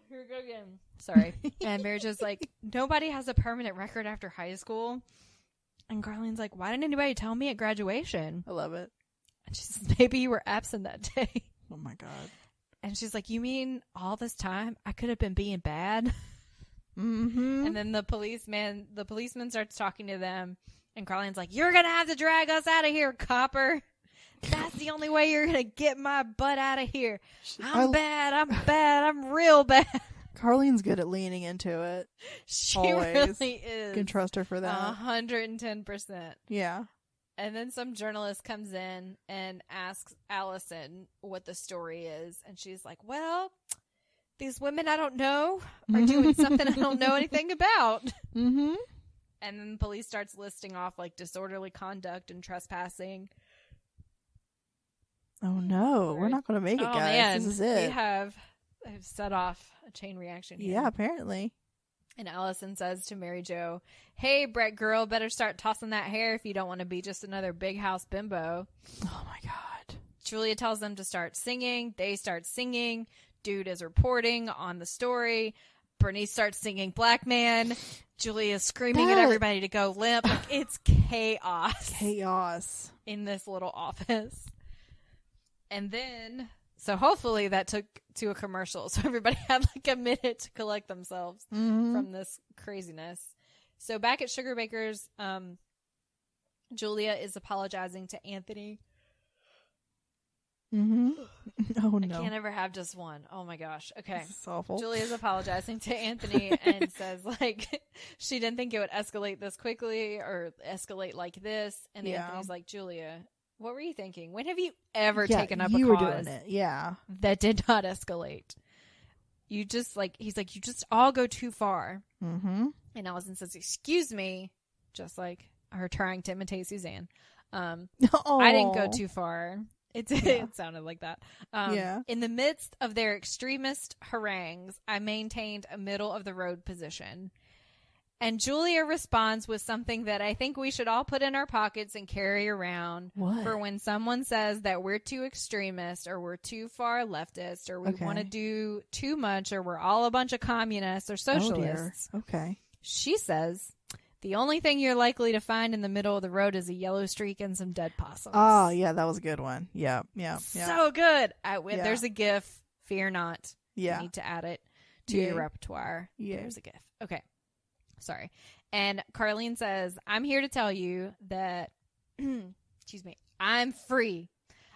Here we go again. Sorry. And Mary Jo's like, nobody has a permanent record after high school. And Carlene's like, why didn't anybody tell me at graduation? I love it. And she says, maybe you were absent that day. Oh my God. And she's like, you mean all this time I could have been being bad? Mm-hmm. And then the policeman starts talking to them, and Carlene's like, "You're gonna have to drag us out of here, copper. That's the only way you're gonna get my butt out of here. I'm bad. I'm real bad." Carlene's good at leaning into it. She Always. really is. You can trust her for that. 110%. Yeah. And then some journalist comes in and asks Allison what the story is. And she's like, well, these women I don't know are doing something I don't know anything about. Mm-hmm. And then the police starts listing off like disorderly conduct and trespassing. Oh no, we're not going to make it, guys. Man. This is it. I've set off a chain reaction here. Yeah, apparently. And Allison says to Mary Jo, "Hey, Brett girl, better start tossing that hair if you don't want to be just another big house bimbo." Oh my God. Julia tells them to start singing. They start singing. Dude is reporting on the story. Bernice starts singing Black Man. Julia is screaming at everybody to go limp. Like, it's chaos. Chaos. In this little office. And then, so hopefully that took to a commercial. So everybody had like a minute to collect themselves from this craziness. So back at Sugar Baker's, Julia is apologizing to Anthony. Mm-hmm. Oh no. I can't ever have just one. Oh my gosh. Okay. It's awful. Julia's apologizing to Anthony and says like she didn't think it would escalate this quickly or escalate like this. And Anthony's like, Julia, what were you thinking? When have you ever taken up a you were cause doing it. Yeah. that did not escalate? You just like, he's like, you just all go too far. Mm-hmm. And Allison says, excuse me, just like her trying to imitate Suzanne. I didn't go too far. It sounded like that. In the midst of their extremist harangues, I maintained a middle-of-the-road position. And Julia responds with something that I think we should all put in our pockets and carry around for when someone says that we're too extremist or we're too far leftist or we want to do too much or we're all a bunch of communists or socialists. Oh, okay. She says, the only thing you're likely to find in the middle of the road is a yellow streak and some dead possums. Oh, yeah, that was a good one. Yeah. So good. There's a GIF. Fear not. Yeah. You need to add it to your repertoire. Yeah. There's a GIF. Okay. Sorry. And Carlene says, I'm here to tell you that, excuse me, I'm free.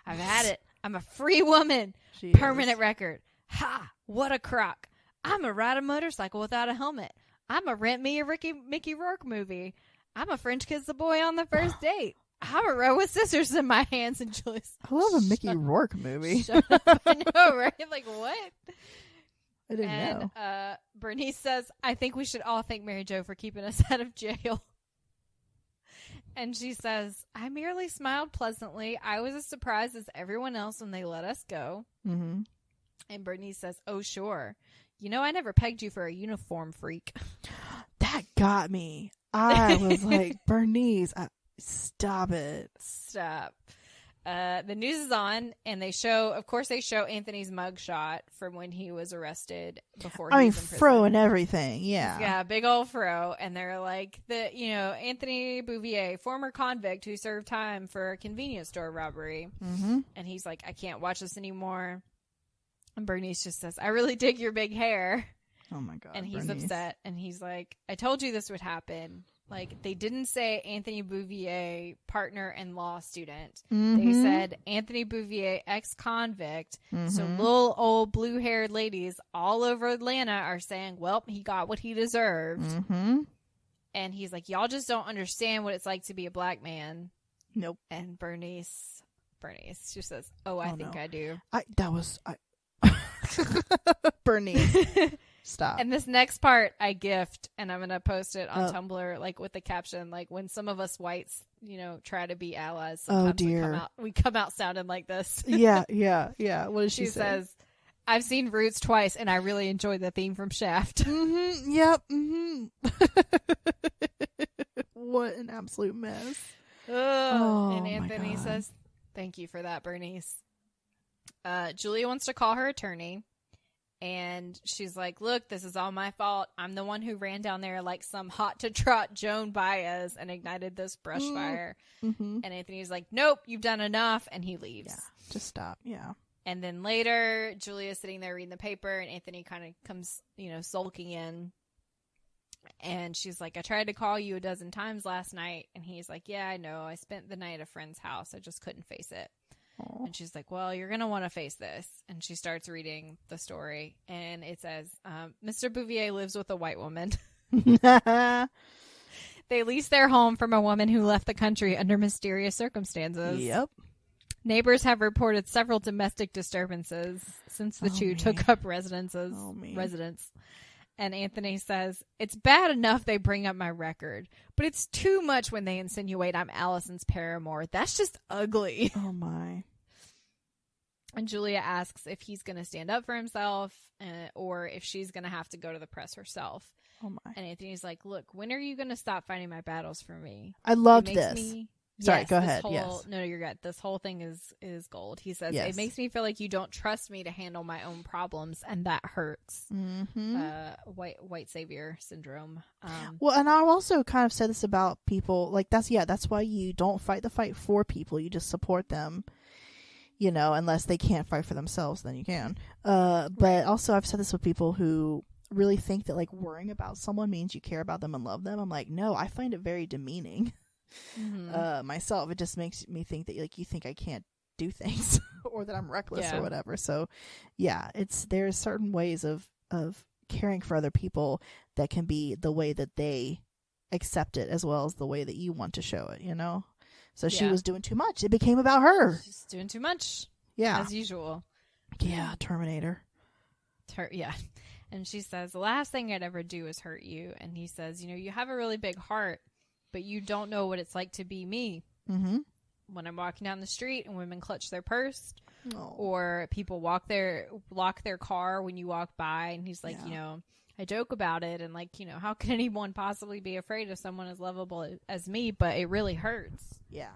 I've had it. I'm a free woman. Permanent record. Ha! What a crock. I'm a ride a motorcycle without a helmet. I'm a rent me a Mickey Rourke movie. I'm a French kiss the boy on the first date. I'm a row with scissors in my hands and Julius. I love a Mickey Rourke movie. Shut up. I know, right? Like, what? I didn't know. Bernice says, I think we should all thank Mary Jo for keeping us out of jail. And she says, I merely smiled pleasantly. I was as surprised as everyone else when they let us go. Mm-hmm. And Bernice says, oh, sure. You know, I never pegged you for a uniform freak. That got me. I was like, Bernice, stop it. Stop. The news is on, and they show Anthony's mugshot from when he was arrested before he was in prison. fro and everything, yeah. Yeah, big old fro. And they're like, Anthony Bouvier, former convict who served time for a convenience store robbery. Mm-hmm. And he's like, I can't watch this anymore. And Bernice just says, I really dig your big hair. Oh my God. And he's Bernice. upset. And he's like, I told you this would happen. Like, they didn't say Anthony Bouvier, partner and law student. Mm-hmm. They said Anthony Bouvier, ex-convict. Mm-hmm. So little old blue-haired ladies all over Atlanta are saying, well, he got what he deserved. Mm-hmm. And he's like, y'all just don't understand what it's like to be a black man. Nope. And Bernice, she says, I think I do. Bernice. Stop. And this next part I gift, and I'm going to post it on Tumblr, like with the caption, like when some of us whites, try to be allies, sometimes we come out sounding like this. Yeah. What does she say? She says, I've seen Roots twice, and I really enjoyed the theme from Shaft. Mm-hmm. Yep. Mm-hmm. What an absolute mess. And Anthony says, thank you for that, Bernice. Julia wants to call her attorney. And she's like, look, this is all my fault. I'm the one who ran down there like some hot to trot Joan Baez and ignited this brush fire. Mm-hmm. And Anthony's like, nope, you've done enough. And he leaves. Yeah, just stop. Yeah. And then later, Julia's sitting there reading the paper and Anthony kind of comes, sulking in. And she's like, I tried to call you 12 times last night. And he's like, yeah, I know. I spent the night at a friend's house. I just couldn't face it. Aww. And she's like, well, you're going to want to face this. And she starts reading the story. And it says, Mr. Bouvier lives with a white woman. They leased their home from a woman who left the country under mysterious circumstances. Yep. Neighbors have reported several domestic disturbances since the two took up residence. And Anthony says, it's bad enough they bring up my record, but it's too much when they insinuate I'm Allison's paramour. That's just ugly. Oh, my. And Julia asks if he's going to stand up for himself or if she's going to have to go to the press herself. Oh, my. And Anthony's like, look, when are you going to stop fighting my battles for me? I loved this. Sorry, go ahead. Yes. No, you're good. This whole thing is gold. He says, it makes me feel like you don't trust me to handle my own problems, and that hurts. Mm-hmm. White savior syndrome. Well, and I've also kind of said this about people. Like, that's why you don't fight the fight for people. You just support them, you know, unless they can't fight for themselves, then you can. But also I've said this with people who really think that, like, worrying about someone means you care about them and love them. I'm like, no, I find it very demeaning. Mm-hmm. Myself, it just makes me think that, like, you think I can't do things or that I'm reckless or whatever. So yeah, there's certain ways of caring for other people that can be the way that they accept it as well as the way that you want to show it, you know. So she was doing too much. It became about her. She's doing too much. Yeah, as usual. Yeah, Terminator. Yeah. And she says, the last thing I'd ever do is hurt you. And he says, you know, you have a really big heart, but you don't know what it's like to be me. Mm-hmm. When I'm walking down the street and women clutch their purse or people lock their car when you walk by. And he's like, you know, I joke about it. And, like, you know, how can anyone possibly be afraid of someone as lovable as me? But it really hurts. Yeah.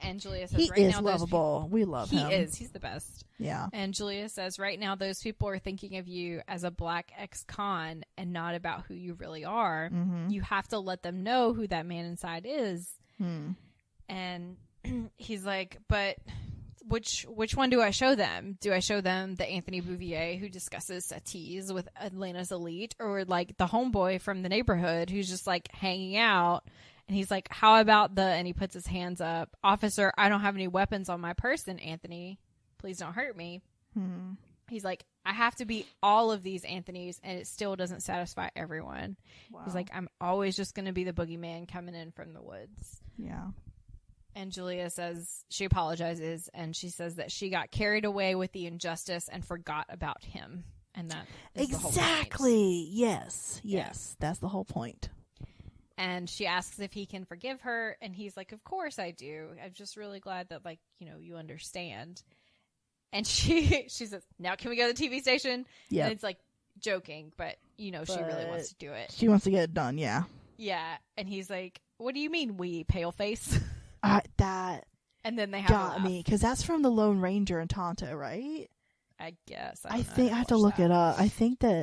And Julia says, he right is now, lovable. We love him. He is. He's the best. Yeah. And Julia says, right now, those people are thinking of you as a black ex-con and not about who you really are. Mm-hmm. You have to let them know who that man inside is. Hmm. And he's like, but which one do I show them? Do I show them the Anthony Bouvier who discusses settees with Atlanta's elite, or, like, the homeboy from the neighborhood who's just, like, hanging out? And he's like, how about and he puts his hands up, officer, I don't have any weapons on my person, Anthony. Please don't hurt me. Hmm. He's like, I have to be all of these Anthonys, and it still doesn't satisfy everyone. Wow. He's like, I'm always just going to be the boogeyman coming in from the woods. Yeah. And Julia says, she apologizes, and she says that she got carried away with the injustice and forgot about him. And that is the whole point. Exactly. Yes. Yes. Yeah. That's the whole point. And she asks if he can forgive her, and he's like, of course I do. I'm just really glad that, like, you know, you understand. And she says, now can we go to the TV station? Yeah. And it's, like, joking, but, you know, she really wants to do it. She wants to get it done, yeah. Yeah. And he's like, what do you mean, we pale face? That and then they have got me, because that's from the Lone Ranger and Tonto, right? I guess. I think I have to look it up. I feel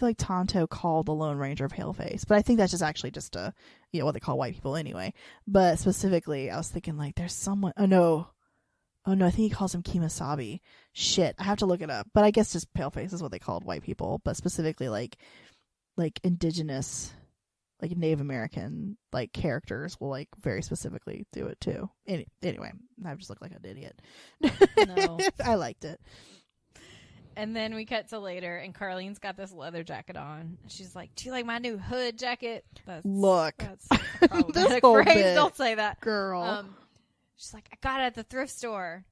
like Tonto called the Lone Ranger paleface, but I think that's just actually just what they call white people anyway. But specifically, I was thinking, like, there's someone. Oh no, I think he calls him Kemosabe. Shit, I have to look it up. But I guess just paleface is what they called white people. But specifically, like indigenous, like Native American, like, characters will, like, very specifically do it too. Anyway, I just look like an idiot. No, I liked it. And then we cut to later, and Carlene's got this leather jacket on. She's like, do you like my new hood jacket? That's a problematic phrase. Don't say that. Girl. She's like, I got it at the thrift store.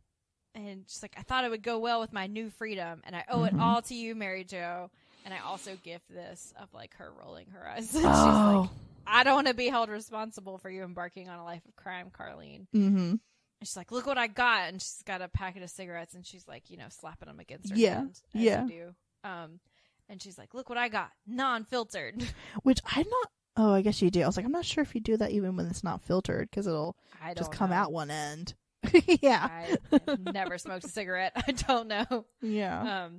And she's like, I thought it would go well with my new freedom, and I owe it all to you, Mary Jo. And I also gift this of, like, her rolling her eyes. And she's like, I don't want to be held responsible for you embarking on a life of crime, Carlene. Mm-hmm. And she's like, look what I got. And she's got a packet of cigarettes, and she's, like, you know, slapping them against her hand. As you do. And she's like, look what I got. Non-filtered. Which I'm not. Oh, I guess you do. I was like, I'm not sure if you do that even when it's not filtered, because it'll just come out one end. Yeah. I've never smoked a cigarette. I don't know. Yeah.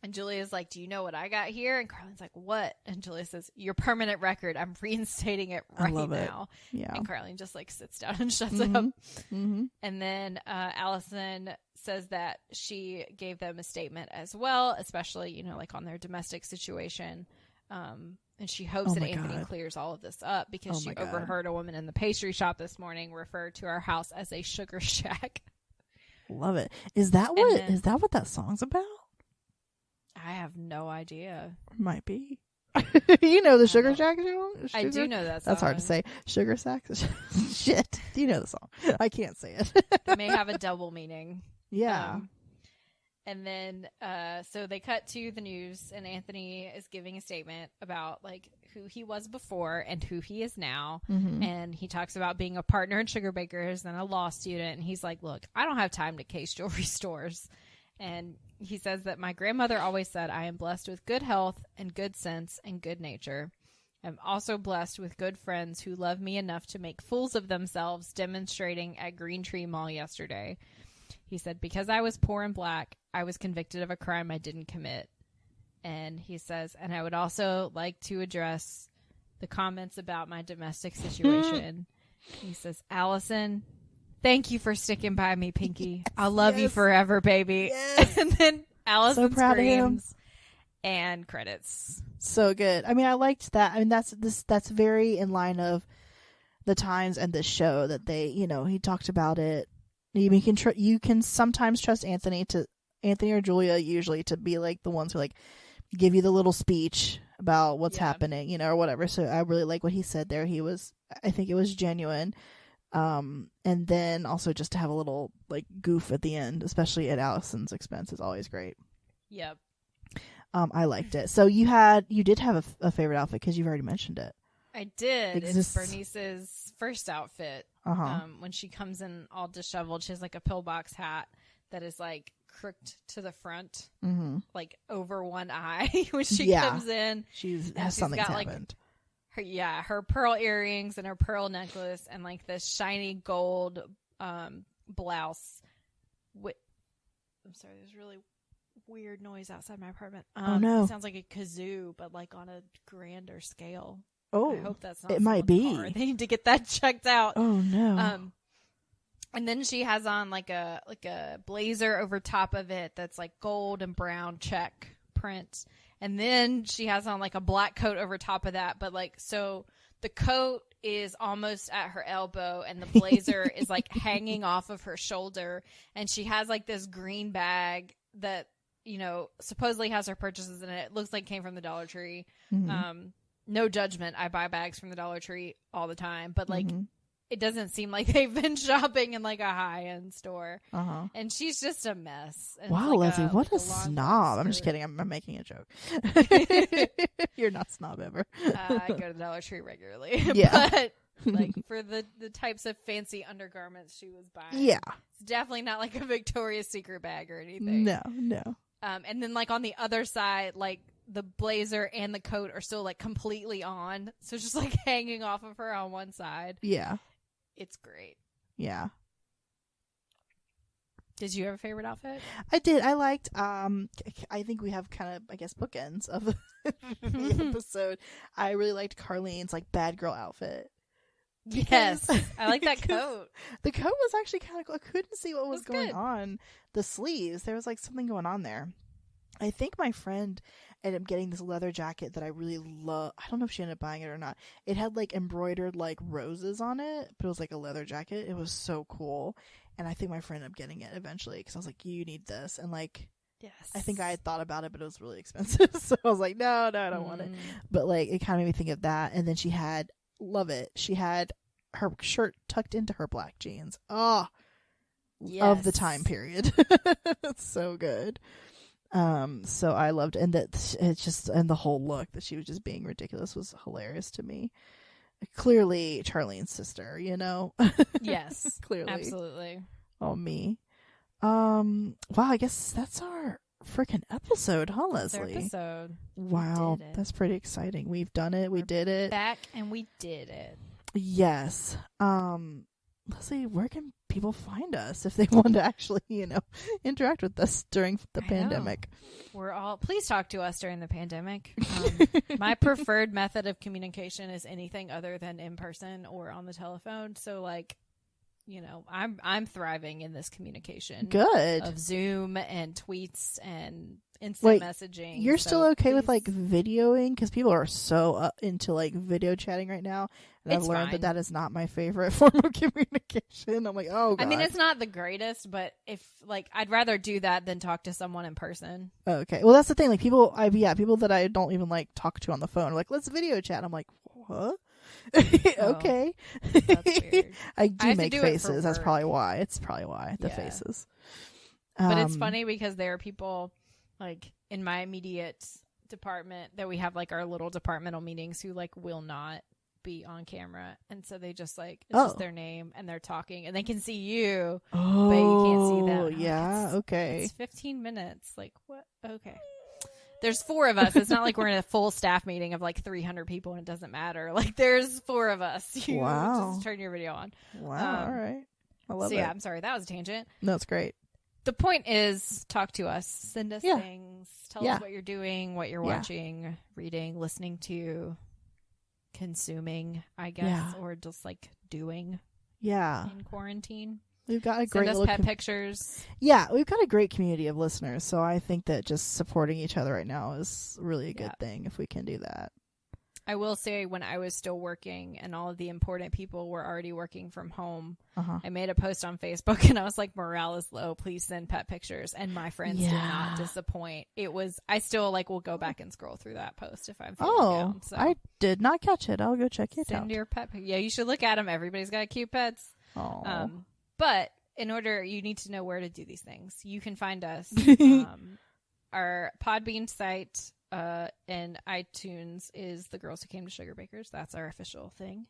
And Julia's like, do you know what I got here? And Carlene's like, what? And Julia says, your permanent record. I'm reinstating it right now. Yeah. And Carlene just, like, sits down and shuts up. Mm-hmm. And then Allison says that she gave them a statement as well, especially, you know, like, on their domestic situation. And she hopes that Anthony clears all of this up because she overheard a woman in the pastry shop this morning refer to our house as a sugar shack. Love it. Is that what that song's about? I have no idea. Might be. You know the Sugar Shack song? I do know that song. That's hard to say. Sugar Shack? Shit. You know the song. I can't say it. It may have a double meaning. Yeah. And then, so they cut to the news, and Anthony is giving a statement about like who he was before and who he is now. Mm-hmm. And he talks about being a partner in Sugar Bakers and a law student. And he's like, look, I don't have time to case jewelry stores. And he says that my grandmother always said, I am blessed with good health and good sense and good nature. I'm also blessed with good friends who love me enough to make fools of themselves demonstrating at Green Tree Mall yesterday. He said, because I was poor and black, I was convicted of a crime I didn't commit. And he says, and I would also like to address the comments about my domestic situation. He says, Allison, thank you for sticking by me, Pinky. I'll love you forever, baby. Yes. And then Allison screams and credits. So good. I mean, I liked that. I mean, that's very in line of the times and this show that they, you know, he talked about it. You can sometimes trust Anthony or Julia usually to be like the ones who like give you the little speech about what's happening, you know, or whatever. So I really like what he said there. I think it was genuine. And then also just to have a little like goof at the end, especially at Allison's expense, is always great. Yep. I liked it. So you did have a favorite outfit because you've already mentioned it. I did. It's Bernice's first outfit. When she comes in all disheveled, she has like a pillbox hat that is like crooked to the front, like over one eye when she comes in. She's something's happened. Like, her pearl earrings and her pearl necklace and like this shiny gold blouse. I'm sorry, there's really weird noise outside my apartment. Oh no! It sounds like a kazoo, but like on a grander scale. Oh, I hope that's not. It might be. Car. They need to get that checked out. Oh no! And then she has on like a blazer over top of it that's like gold and brown check print. And then she has on like a black coat over top of that. But like, so the coat is almost at her elbow and the blazer is like hanging off of her shoulder. And she has like this green bag that, you know, supposedly has her purchases in it. It looks like it came from the Dollar Tree. Mm-hmm. No judgment. I buy bags from the Dollar Tree all the time. But like, it doesn't seem like they've been shopping in like a high-end store. And she's just a mess. And wow, like Leslie, what a snob. I'm just kidding. I'm making a joke. You're not snob ever. I go to the Dollar Tree regularly. Yeah. But like for the types of fancy undergarments she was buying. Yeah. It's definitely not like a Victoria's Secret bag or anything. No. And then like on the other side, like the blazer and the coat are still like completely on. So it's just like hanging off of her on one side. Yeah. It's great. Yeah. Did you have a favorite outfit? I did. I liked, I think we have kind of, I guess, bookends of the episode. I really liked Carlene's like bad girl outfit. Yes. I like that coat. The coat was actually kind of cool. I couldn't see what was going on. The sleeves, there was like something going on there. I think my friend ended up getting this leather jacket that I really love. I don't know if she ended up buying it or not. It had like embroidered like roses on it, but it was like a leather jacket. It was so cool. And I think my friend ended up getting it eventually because I was like, you need this. And like, yes, I think I had thought about it, but it was really expensive. So I was like, no, I don't want it. But like, it kind of made me think of that. And then she had, love it, she had her shirt tucked into her black jeans. Oh, yes. Of the time period. It's so good. So I loved it. And that it's just, and the whole look that she was just being ridiculous was hilarious to me. Clearly Charlene's sister, you know? Yes. Clearly. Absolutely. Oh, me. Wow, I guess that's our freaking episode, huh, Leslie? That's our episode. Wow, that's pretty exciting. We've done it. We're did it. Back and we did it. Yes. Leslie, where can people find us if they want to actually, you know, interact with us during the pandemic? Please talk to us during the pandemic. My preferred method of communication is anything other than in person or on the telephone. So like, I'm thriving in this communication. Good. Of Zoom and tweets and instant messaging. You're still okay with like videoing? Because people are so into like video chatting right now. And I've learned that is not my favorite form of communication. I'm like, oh God. I mean, it's not the greatest, but if like I'd rather do that than talk to someone in person. Okay. Well, that's the thing. Like people that I don't even like talk to on the phone. Like, let's video chat. I'm like, what? Okay. That's weird. I do make faces. That's probably why. It's probably why the faces. But it's funny because there are people like in my immediate department that we have like our little departmental meetings who like will not be on camera, and so they just like it's just their name and they're talking and they can see you, but you can't see them. Yeah, okay. It's 15 minutes. Like what? Okay. There's 4 of us. It's not like we're in a full staff meeting of like 300 people and it doesn't matter. Like there's 4 of us. You just turn your video on. Wow. All right. I love it. Yeah, I'm sorry. That was a tangent. No, it's great. The point is talk to us. Send us things. Tell us what you're doing, what you're watching, reading, listening to, consuming, I guess, or just like doing in quarantine. We've got a great Send us pet pictures. Yeah, we've got a great community of listeners, so I think that just supporting each other right now is really a good thing if we can do that. I will say when I was still working and all of the important people were already working from home, I made a post on Facebook and I was like, morale is low. Please send pet pictures. And my friends did not disappoint. I still like will go back and scroll through that post if I'm feeling down. So I did not catch it. I'll go check it out. Send your pet pictures. Yeah, you should look at them. Everybody's got cute pets. But in order, you need to know where to do these things. You can find us. Our Podbean site and iTunes is The Girls Who Came to Sugar Bakers. That's our official thing.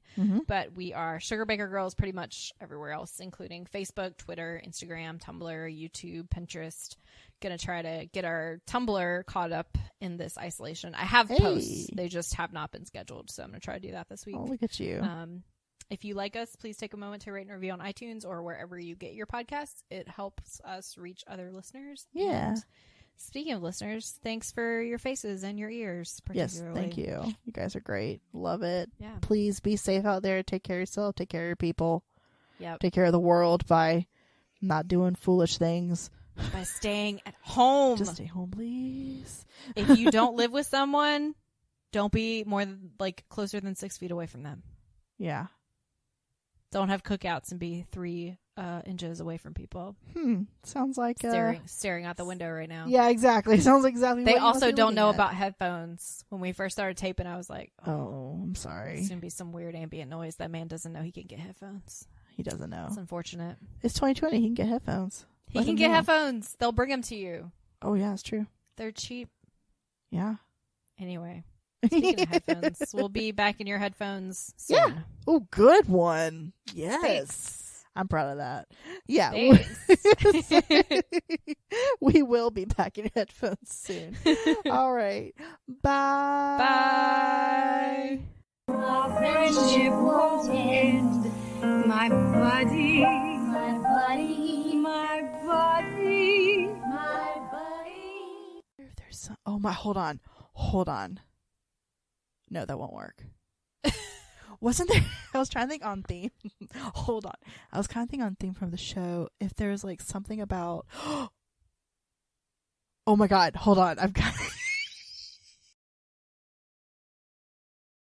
But we are Sugar Baker Girls pretty much everywhere else, including Facebook, Twitter, Instagram, Tumblr, YouTube, Pinterest. Gonna try to get our Tumblr caught up in this isolation. I have posts. They just have not been scheduled. So I'm gonna try to do that this week. Oh, look at you. If you like us, please take a moment to rate and review on iTunes or wherever you get your podcasts. It helps us reach other listeners. Yeah. And speaking of listeners, thanks for your faces and your ears. Yes, thank you. You guys are great. Love it. Yeah. Please be safe out there. Take care of yourself. Take care of your people. Yep. Take care of the world by not doing foolish things. By staying at home. Just stay home, please. If you don't live with someone, don't be more than like closer than 6 feet away from them. Yeah. Don't have cookouts and be 3 inches away from people. Sounds like staring out the window right now. Yeah, exactly. Sounds exactly. They also don't know about headphones. When we first started taping, I was like, "Oh, I'm sorry." It's gonna be some weird ambient noise. That man doesn't know he can get headphones. He doesn't know. It's unfortunate. It's 2020. He can get headphones. He can get headphones. They'll bring them to you. Oh yeah, it's true. They're cheap. Yeah. Anyway. Speaking of headphones, we'll be back in your headphones soon. Yeah. Oh, good one. Yes. Thanks. I'm proud of that. Yeah. Thanks. We will be back in headphones soon. All right. Bye. Bye. Our friendship won't end. My buddy. My buddy. My buddy. My buddy. There's some... Oh, my. Hold on. No, that won't work. Wasn't there? I was trying to think on theme. Hold on. I was kind of thinking on theme from the show. If there's like something about. Oh my God. Hold on. I've got.